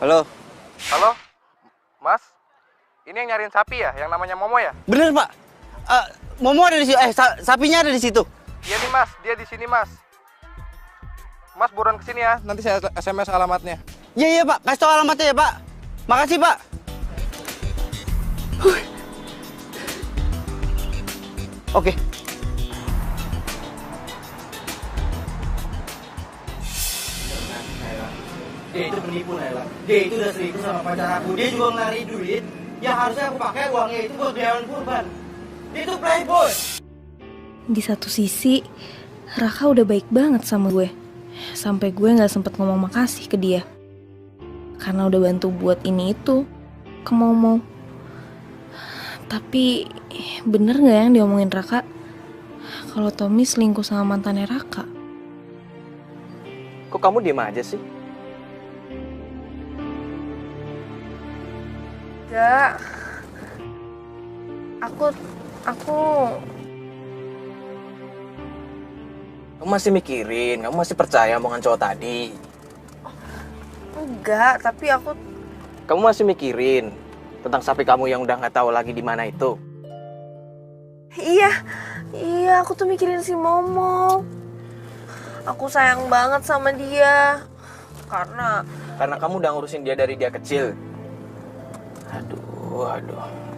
Halo.
Halo, Mas. Ini yang nyariin sapi ya, yang namanya Momo ya?
Bener, Pak. Momo ada di situ. Sapinya ada di situ.
Iya nih Mas, dia di sini Mas. Mas buruan kesini ya, nanti saya SMS alamatnya.
Iya, Pak. Kasih tau alamatnya ya, Pak. Makasih, Pak. Oke. Dia itu penipu, Naila. Dia itu udah selingkuh sama pacar aku. Dia juga ngelari duit. Yang harusnya aku pakai uangnya itu buat beli hewan kurban. Dia itu playboy.
Di satu sisi, Raka udah baik banget sama gue. Sampai gue gak sempet ngomong makasih ke dia. Karena udah bantu buat ini itu ke Momo. Tapi bener gak yang diomongin Raka? Kalau Tommy selingkuh sama mantannya Raka?
Kok kamu diem aja sih?
Enggak. Aku
Kamu masih mikirin, kamu masih percaya omongan cowok tadi.
enggak, tapi aku
Kamu masih mikirin tentang sapi kamu yang udah nggak tahu lagi di mana itu.
Iya, aku tuh mikirin si Momo. Aku sayang banget sama dia.
Karena kamu udah ngurusin dia dari dia kecil. Aduh.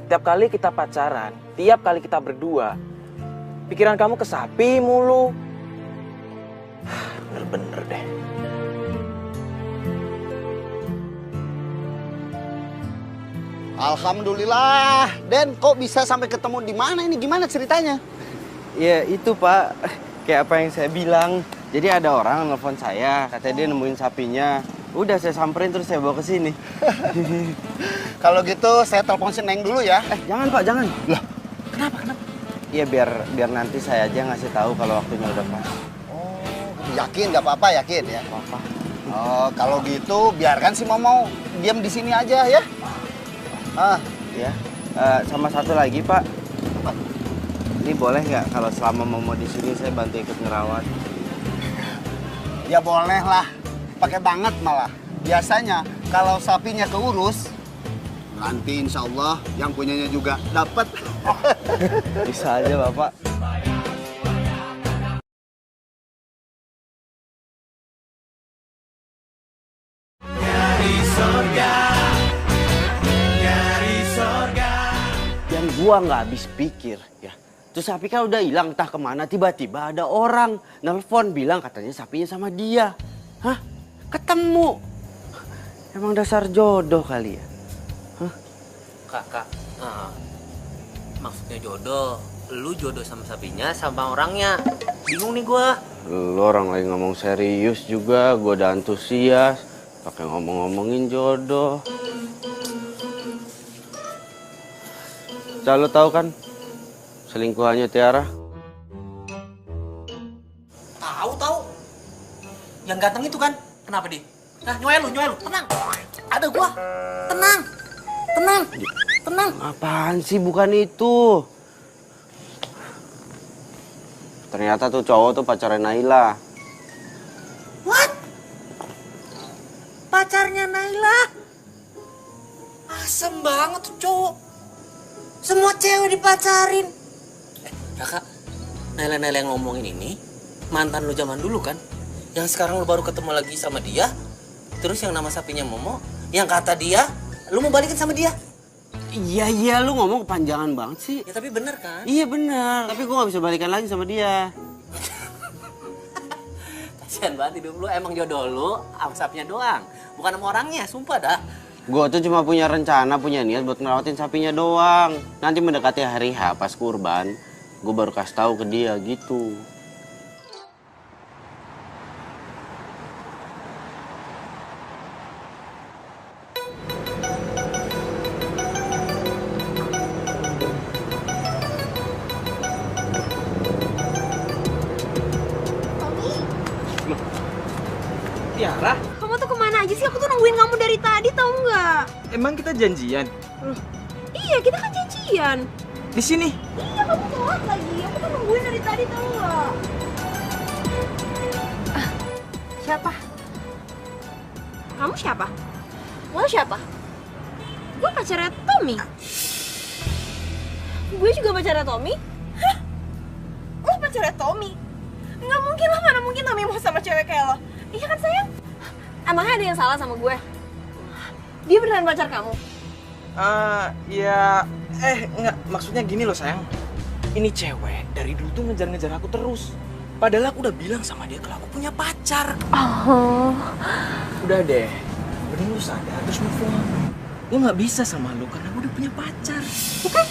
Tiap kali kita pacaran, tiap kali kita berdua, pikiran kamu ke sapi mulu. Bener-bener deh.
Alhamdulillah. Den, kok bisa sampai ketemu di mana ini? Gimana ceritanya?
Ya itu, Pak. Kayak apa yang saya bilang. Jadi ada orang nelfon saya, katanya dia nemuin sapinya. Udah saya samperin terus saya bawa ke sini.
Kalau gitu saya telepon si Neng dulu ya.
Jangan, Pak, jangan.
Loh, kenapa?
Iya, biar nanti saya aja ngasih tahu kalau waktunya udah pas.
Oh, yakin nggak apa-apa, yakin ya?
Apa?
Oh, kalau gitu biarkan si Momo diam di sini aja ya.
Ya. Sama satu lagi, Pak. Ini boleh nggak kalau selama Momo di sini saya bantu ikut ngerawat?
Ya boleh lah. Pakai banget malah. Biasanya kalau sapinya keurus, nanti insya Allah yang punyanya juga dapat.
Bisa aja, Bapak. Yang gua nggak habis pikir ya. Terus sapi kan udah hilang entah kemana, tiba-tiba ada orang nelpon bilang katanya sapinya sama dia. Hah? Ketemu. Emang dasar jodoh kali ya?
Kak, maksudnya jodoh, lu jodoh sama sapinya sama orangnya. Bingung nih gua.
Lu orang lagi ngomong serius juga, gua udah antusias. Pakai ngomong-ngomongin jodoh. Lo tahu kan selingkuhannya Tiara?
Tahu. Yang ganteng itu kan? Kenapa, Di? Nah, nyoel lu. Tenang. Ada gua. Tenang.
Apaan sih, bukan itu. Ternyata tuh cowok tuh pacarnya Naila.
What? Pacarnya Naila? Asem banget tuh cowok. Semua cewek dipacarin. Kakak, Naila yang ngomongin ini mantan lu zaman dulu kan? Yang sekarang lu baru ketemu lagi sama dia. Terus yang nama sapinya Momo, yang kata dia, lu mau balikin sama dia.
Iya, lu ngomong kepanjangan banget sih.
Ya tapi bener kan?
Iya bener, tapi gue gak bisa balikan lagi sama dia.
Kasian banget hidup lu, emang jodoh lu sama sapinya doang. Bukan sama orangnya, sumpah dah.
Gue tuh cuma punya rencana, punya niat buat ngerawatin sapinya doang. Nanti mendekati hari H pas kurban, gue baru kasih tahu ke dia gitu.
Tiara,
Kamu tuh kemana aja sih? Aku tuh nungguin kamu dari tadi, tau nggak?
emang kita janjian?
Iya, kita kan janjian.
Di sini?
Iya, kamu telat lagi. Aku tuh nungguin dari tadi, tau nggak? Siapa? Kamu siapa? Lo siapa? Gue pacarnya Tommy. Gue juga pacarnya Tommy. Hah? Lo pacarnya Tommy? Nggak mungkin lah, mana mungkin Tommy mau sama cewek kayak lo. Iya kan sayang? Emangnya ada yang salah sama gue? Dia beneran pacar kamu?
Enggak, maksudnya gini loh sayang. Ini cewek dari dulu tuh ngejar-ngejar aku terus. Padahal aku udah bilang sama dia kalau aku punya pacar.
Oh.
Udah deh, mending lu sadar terus move on. Gue nggak bisa sama lu karena gue udah punya pacar.
Oke?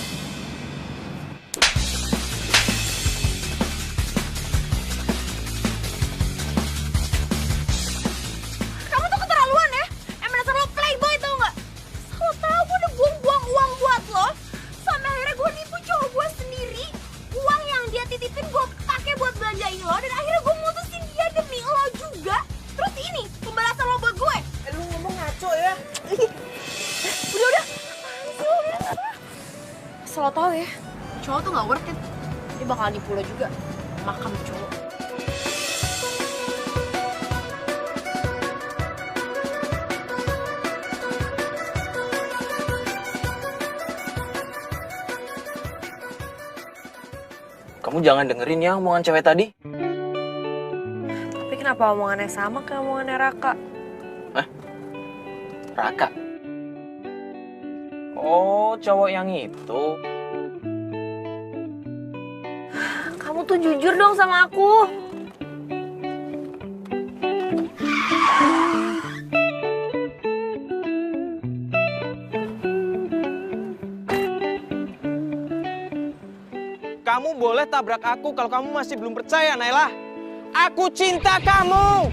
Kamu tuh keterlaluan ya? Emang dasar lo playboy tau nggak? Lo tau gue udah buang-buang uang buat lo, sampai akhirnya gue nipu cowok gue sendiri. Uang yang dia titipin gue pakai buat belanjain lo, dan akhirnya gue mutusin dia demi lo juga. Terus ini pembalasan lo buat gue.
Lu ngomong ngaco ya?
Udah. Asal lo tau ya, cowok tuh gak worth it. Dia bakal nipu lo juga. Makan tuh cowok.
Kamu jangan dengerin ya omongan cewek tadi.
Tapi kenapa omongannya sama kayak omongannya Raka?
Raka. Oh, cowok yang itu.
Kamu tuh jujur dong sama aku.
Kamu boleh tabrak aku kalau kamu masih belum percaya, Naila. Aku cinta kamu.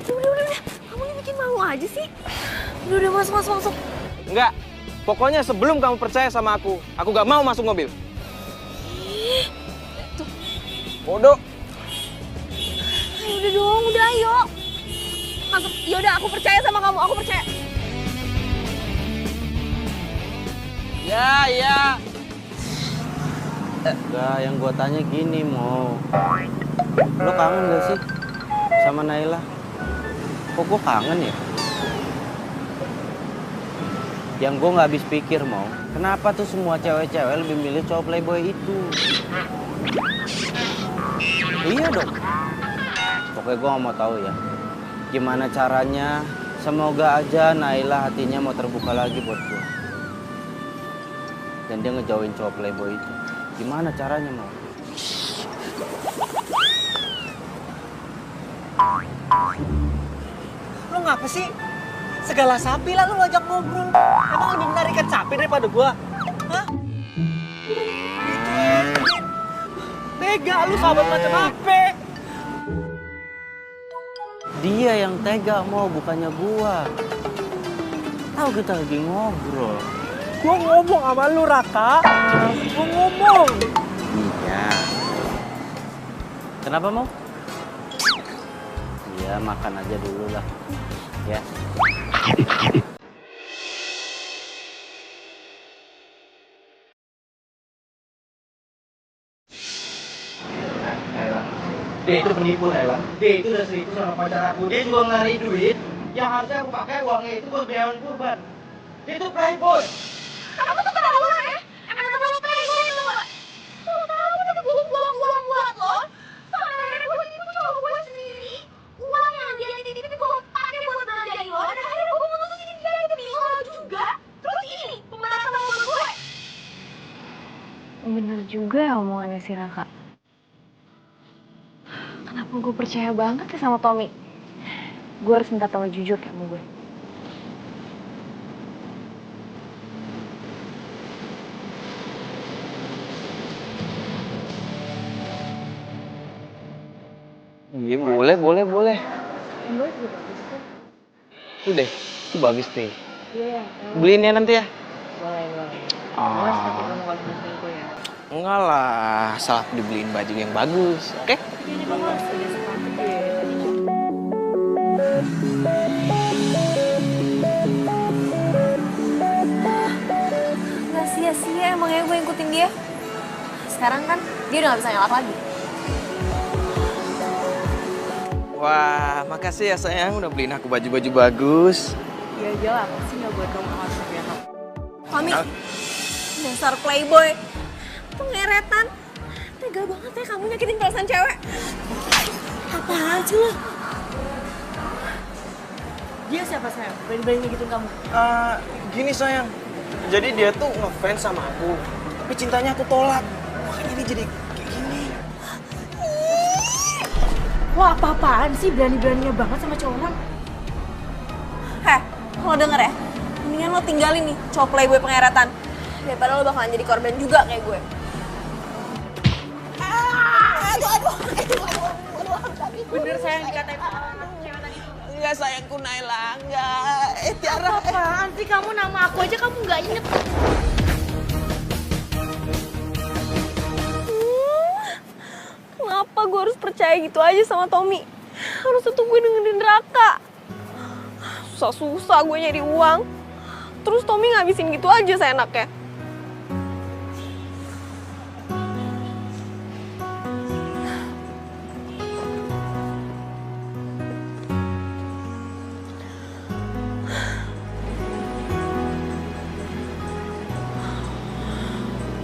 Udah. Kamu ini bikin malu aja sih. Udah, masuk.
Enggak. Pokoknya sebelum kamu percaya sama aku gak mau masuk mobil. Bodoh.
Udah dong, udah ayo. Masuk, yaudah aku percaya sama kamu, aku percaya.
Ya.
Enggak, yang gue tanya gini, Mo. Lo kangen gak sih sama Naila? Kok gue kangen ya? Yang gue gak habis pikir, Mo. Kenapa tuh semua cewek-cewek lebih milih cowok playboy itu? Iya dong. Pokoknya gue gak mau tahu ya. Gimana caranya? Semoga aja Naila hatinya mau terbuka lagi buat gue. Dan dia ngejauhin cowok playboy itu. Gimana caranya, Mo?
Lo
Lu ngapa sih? Segala sapi lah lu ajak ngobrol. Emang lebih menarik ikan sapi daripada gua? Hah? Tega lu sahabat macam apa?
Dia yang tega mau, bukannya gua. Tahu kita lagi ngobrol.
Gua ngomong sama lu, Raka. Gua ngomong.
Iya. Kenapa mau? Iya, makan aja dulu lah. Ya.
Dia itu penipu, Thailand. Dia itu udah selingkuh sama pacar aku. Dia juga ngelari duit yang harusnya aku pakai uangnya itu buat biayain kurban. Dia itu playboy.
Kamu tuh keterlaluan ya? Emang terlalu playboy itu, Mbak. Kamu udah buang-buang buat lo. Sampai akhirnya gue tipu cowok gue sendiri. Uang yang dia titipin gue pakai buat belanjain lo. Dan akhirnya gue memutusin dia demi lo juga. Terus ini, pembalasan sama gue.
Bener juga ya omongannya si Raka. Kenapa gue percaya banget ya sama Tommy? Gue harus minta Tommy jujur kayak sama gue.
Iya, boleh. Udah, itu bagus nih.
Iya.
Beliin ya nanti ya.
Boleh.
Ah.
Mas, tapi kamu gak bisa gue ya.
Enggak lah, salah dibeliin baju yang bagus, oke?
Kayaknya kamu harus punya sepatu deh. Gak sia-sia emangnya gue ngikutin dia. Sekarang kan dia udah gak bisa ngelak lagi.
Wah, makasih ya sayang udah beliin aku baju-baju bagus.
Ya jelas, pasti gak buat kamu harus biar kamu. Tommy, dasar playboy. Pengeretan. Tega banget ya kamu nyakitin perasaan cewek. Apaan sih lo? Dia siapa sayang? Berani-berani ngikutin kamu?
Gini sayang, jadi dia tuh ngefans sama aku, tapi cintanya aku tolak. Makanya dia jadi kayak gini.
Wah, apa-apaan sih berani-beraninya banget sama cowok orang?
Heh, lo denger ya? Mendingan lo tinggalin nih cowok playboy pengeretan. Daripada lo bakalan jadi korban juga kayak gue.
Bener sayang dikatain cewek tadi.
Enggak sayangku Naila, enggak. Tiara.
Apaan sih kamu, nama aku aja kamu nggak inget?
Kenapa gue harus percaya gitu aja sama Tommy? Harusnya tuh gue dengerin Raka. Susah-susah gue nyari uang. Terus Tommy ngabisin gitu aja seenaknya.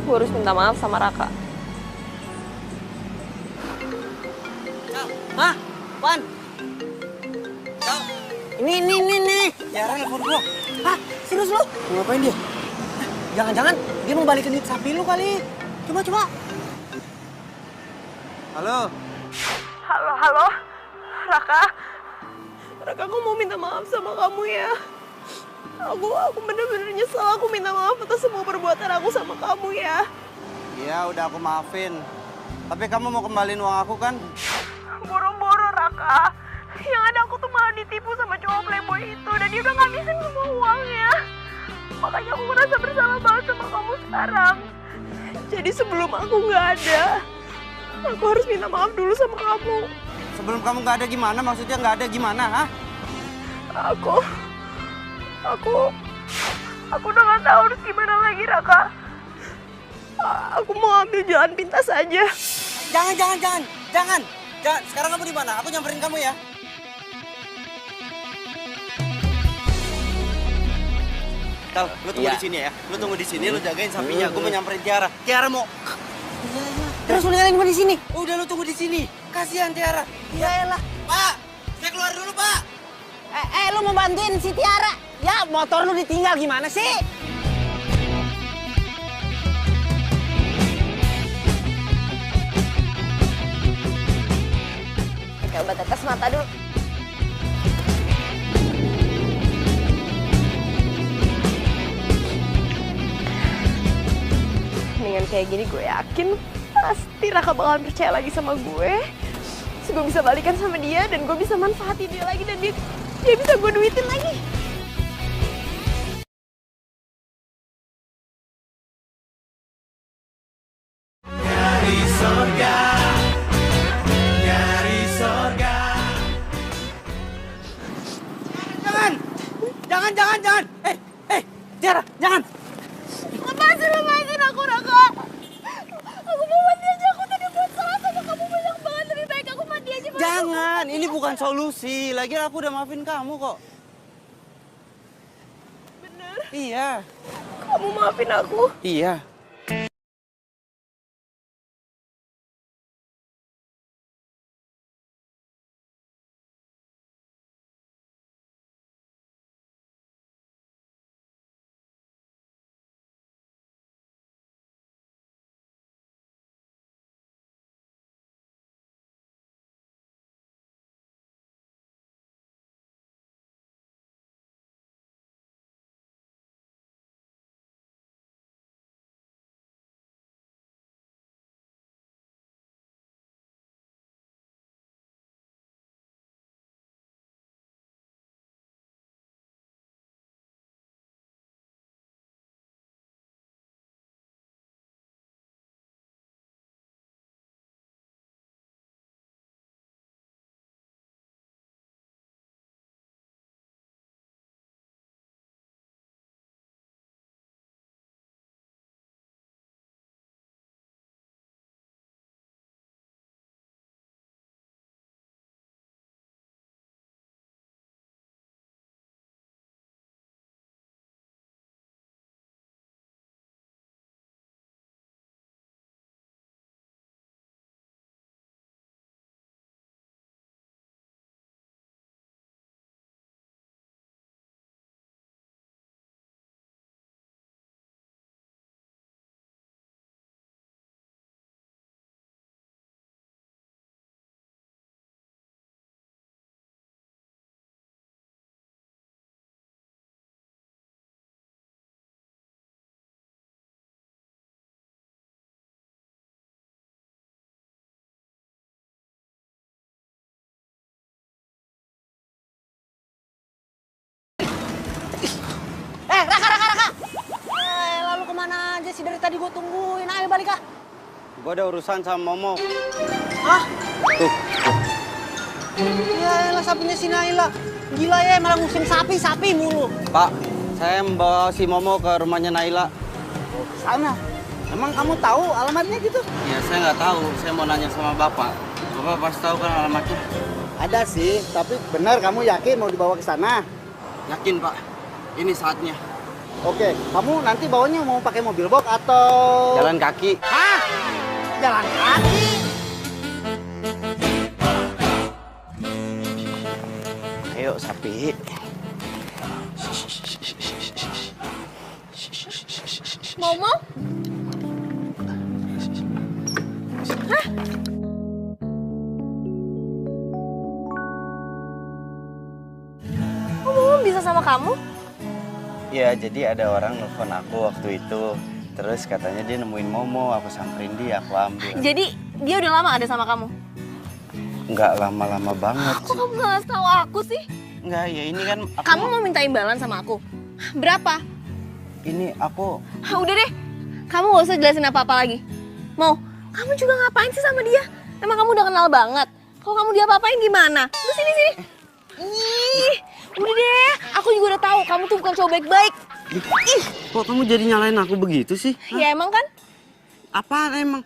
Gue harus minta maaf sama Raka.
Hah? Apaan? Ini.
Tiara nelfon gua.
Hah? Serius lu?
Mau ngapain dia?
Jangan-jangan dia mau balikin duit sapi lu kali. Coba.
Halo.
Halo, Raka. Raka, aku mau minta maaf sama kamu ya. Aku bener-bener nyesel. Aku minta maaf atas semua perbuatan aku sama kamu ya.
Iya, udah aku maafin. Tapi kamu mau kembaliin uang aku kan?
Boro-boro, Raka. Yang ada aku tuh malah ditipu sama cowok playboy itu. Dan dia udah ngabisin semua uangnya. Makanya aku merasa bersalah banget sama kamu sekarang. Jadi sebelum aku nggak ada, aku harus minta maaf dulu sama kamu.
Sebelum kamu nggak ada gimana? Maksudnya nggak ada gimana, hah?
Aku udah nggak tahu harus gimana lagi, Raka. Aku mau ambil jalan pintas aja.
Jangan. Sekarang kamu di mana? Aku nyamperin kamu ya. Kal, lu tunggu di sini ya. Lu tunggu di sini, lu jagain sapinya. Gue mau nyamperin Tiara. Tiara mau.
Terus lu ninggalin gua di sini.
Udah lu tunggu di sini. Kasihan Tiara.
Ya elah.
Pak, saya keluar dulu, Pak.
Lu mau bantuin si Tiara? Ya, motor lu ditinggal gimana sih?
Pakai obat tetes mata dulu.
kayak gini gue yakin pasti Raka bakalan percaya lagi sama gue. Terus gue bisa balikan sama dia dan gue bisa manfaatin dia lagi dan dia bisa gue duitin lagi.
Dari sorga, dari sorga.
Jangan. Tiara, jangan.
Lepasin aku, Raka. Aku mau mati aja, aku tadi buat salah sama kamu banyak banget. Lebih baik aku mati aja.
Jangan, ini bukan solusi. Lagian aku udah maafin kamu kok.
Bener,
Iya.
kamu maafin aku.
Iya.
Raka. Lalu kemana aja sih dari tadi gue tungguin. Ayo balik ah.
Gue ada urusan sama Momo.
Hah?
Tuh.
Ya elah sapinya si Naila. Gila ya malah musim sapi mulu.
Pak, saya membawa si Momo ke rumahnya Naila.
Sana. Emang kamu tahu alamatnya gitu?
Ya, saya nggak tahu. Saya mau nanya sama Bapak. Bapak pasti tahu kan alamatnya?
Ada sih, tapi benar kamu yakin mau dibawa ke sana?
Yakin, Pak. Ini saatnya.
Oke, kamu nanti bawanya mau pakai mobil box atau
Jalan kaki.
Hah? Jalan kaki?
Ayo, sapi.
Momo? Hah? Kok Momo bisa sama kamu?
Ya, jadi ada orang nelfon aku waktu itu. Terus katanya dia nemuin Momo, aku samperin dia, aku ambil.
Jadi dia udah lama ada sama kamu?
Nggak lama-lama banget
Kok
sih.
kamu gak ngasih tahu aku sih?
Nggak, ya ini kan aku...
Kamu mau minta imbalan sama aku? Berapa?
Ini aku...
Udah deh, kamu gak usah jelasin apa-apa lagi. Mau, kamu juga ngapain sih sama dia? Emang kamu udah kenal banget? Kalau kamu dia-apain gimana? Lu sini. Ih, udah deh, aku juga udah tahu kamu tuh bukan cowok baik-baik. Ih,
Kok kamu jadi nyalain aku begitu sih?
ya emang kan?
Apaan emang?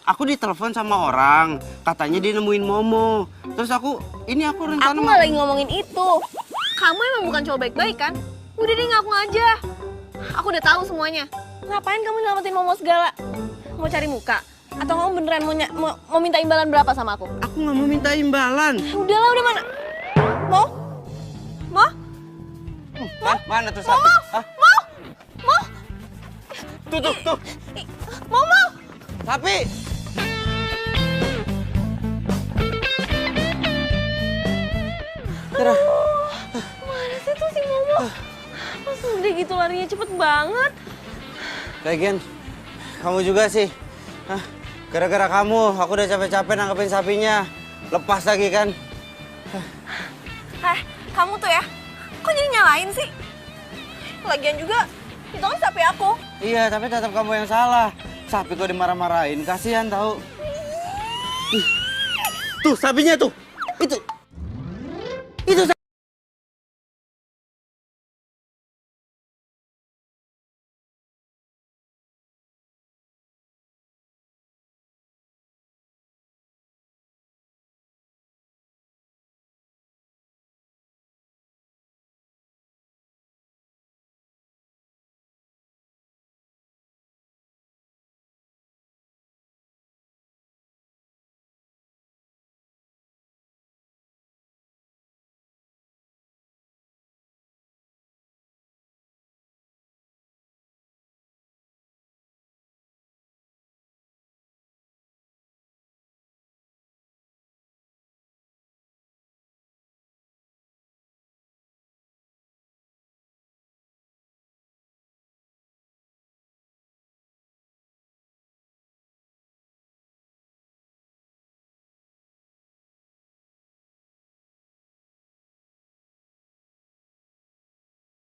Aku ditelepon sama orang, katanya dia nemuin Momo. Terus aku rencana
Aku nggak lagi ngomongin itu. Kamu emang bukan cowok baik-baik kan? Udah deh ngaku aja. Aku udah tahu semuanya. Ngapain kamu nyelamatin Momo segala? Mau cari muka? Atau kamu beneran mau minta imbalan berapa sama aku?
Aku nggak mau minta imbalan.
Udahlah, udah mana? Mau?
Mana tuh sapi? Hah?
Mau?
Tuh.
Mau?
Sapi!
Mana sih tuh si Momo? Masa udah gitu larinya cepet banget?
Lagian, Kamu juga sih. Hah? Gara-gara kamu, aku udah capek-capek nangkepin sapinya. Lepas lagi kan.
Kamu tuh ya, kok jadi nyalain sih? Lagian juga, itu kan sapi aku.
Iya, tapi tetap kamu yang salah. Sapi kok dimarah-marahin, kasihan tahu. Ih, tuh sapinya tuh. Itu.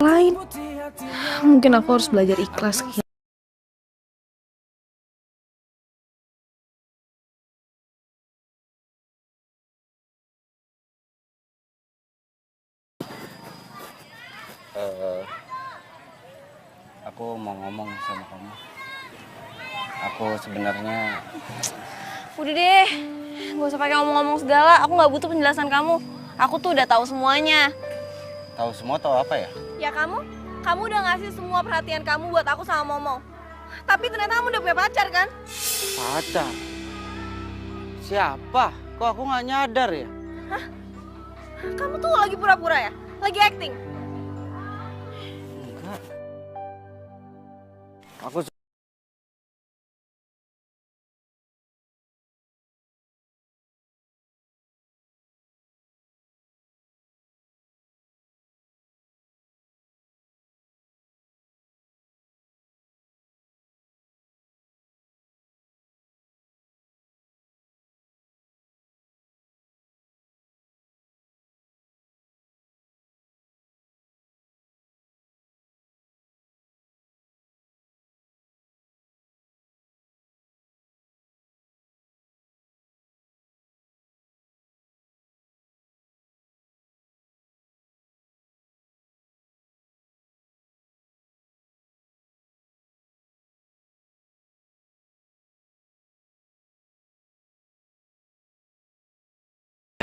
Lain. Mungkin aku harus belajar ikhlas.
Aku mau ngomong sama kamu. Aku sebenarnya
Udah deh, gak usah pakai ngomong-ngomong segala. Aku nggak butuh penjelasan kamu. Aku tuh udah tahu semuanya.
tahu semua tahu apa ya?
Ya kamu udah ngasih semua perhatian kamu buat aku sama Momo. Tapi ternyata kamu udah punya pacar kan?
Pacar? Siapa? Kok aku nggak nyadar ya?
Kamu tuh lagi pura-pura ya? Lagi acting?
Enggak. Aku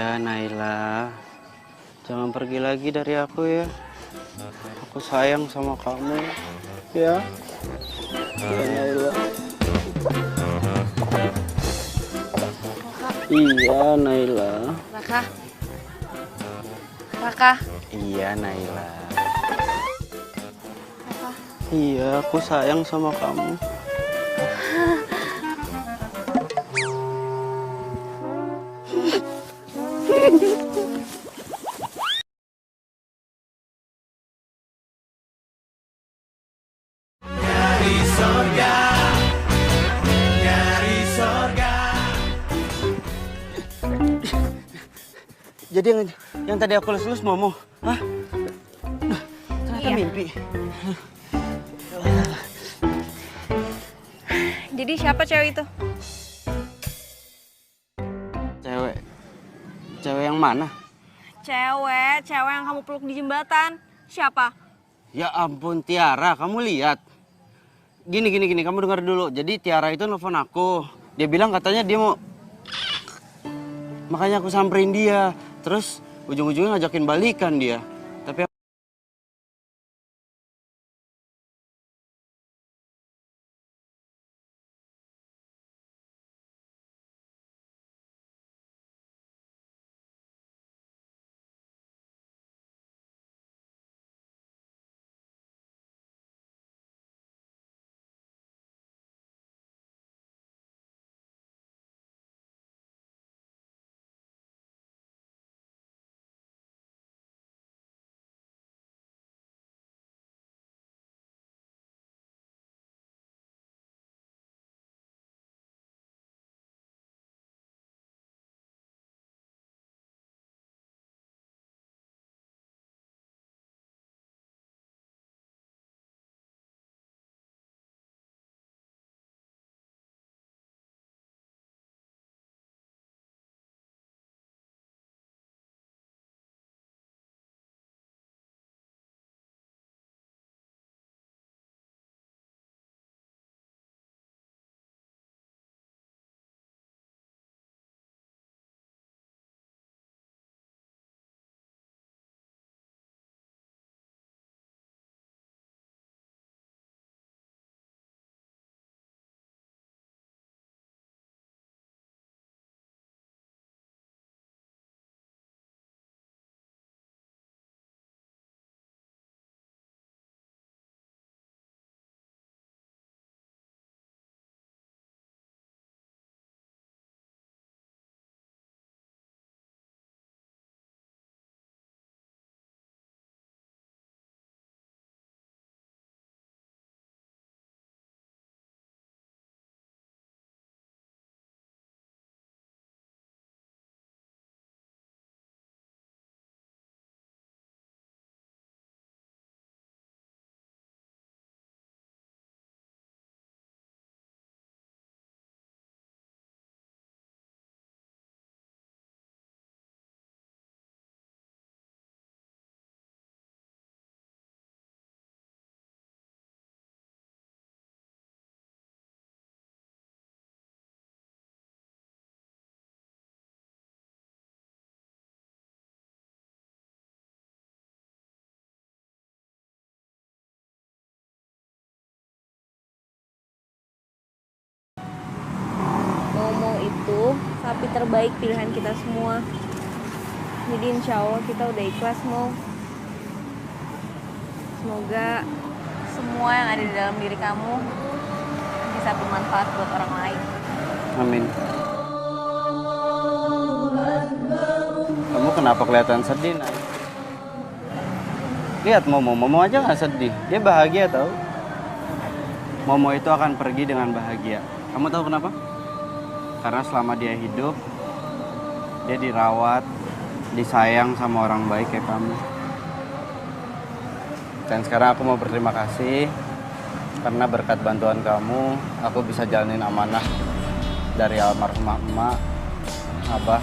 ya Naila, jangan pergi lagi dari aku ya. Aku sayang sama kamu, ya. Ya Naila. Iya Naila.
Raka.
Iya Naila. Iya, aku sayang sama kamu.
Dari sorga, dari sorga.
Jadi yang tadi aku lulus Momo, hah? Nah, ternyata
Iya.
mimpi.
Jadi siapa cewek itu?
Cewek yang mana?
Cewek yang kamu peluk di jembatan. Siapa?
Ya ampun Tiara, kamu lihat. Gini, kamu dengar dulu. Jadi Tiara itu nelfon aku. Dia bilang katanya dia mau... Makanya aku samperin dia. Terus ujung-ujungnya ngajakin balikan dia. Tapi
itu sapi terbaik pilihan kita semua. Jadi insya Allah kita udah ikhlas Mo. Semoga semua yang ada di dalam diri kamu bisa bermanfaat buat orang lain.
Amin. Kamu kenapa kelihatan sedih, Nay? Lihat Momo aja nggak sedih. Dia bahagia tau. Momo itu akan pergi dengan bahagia. Kamu tahu kenapa? Karena selama dia hidup, dia dirawat, disayang sama orang baik kayak kamu. Dan sekarang aku mau berterima kasih karena berkat bantuan kamu, aku bisa jalanin amanah dari almarhumah emak, abah,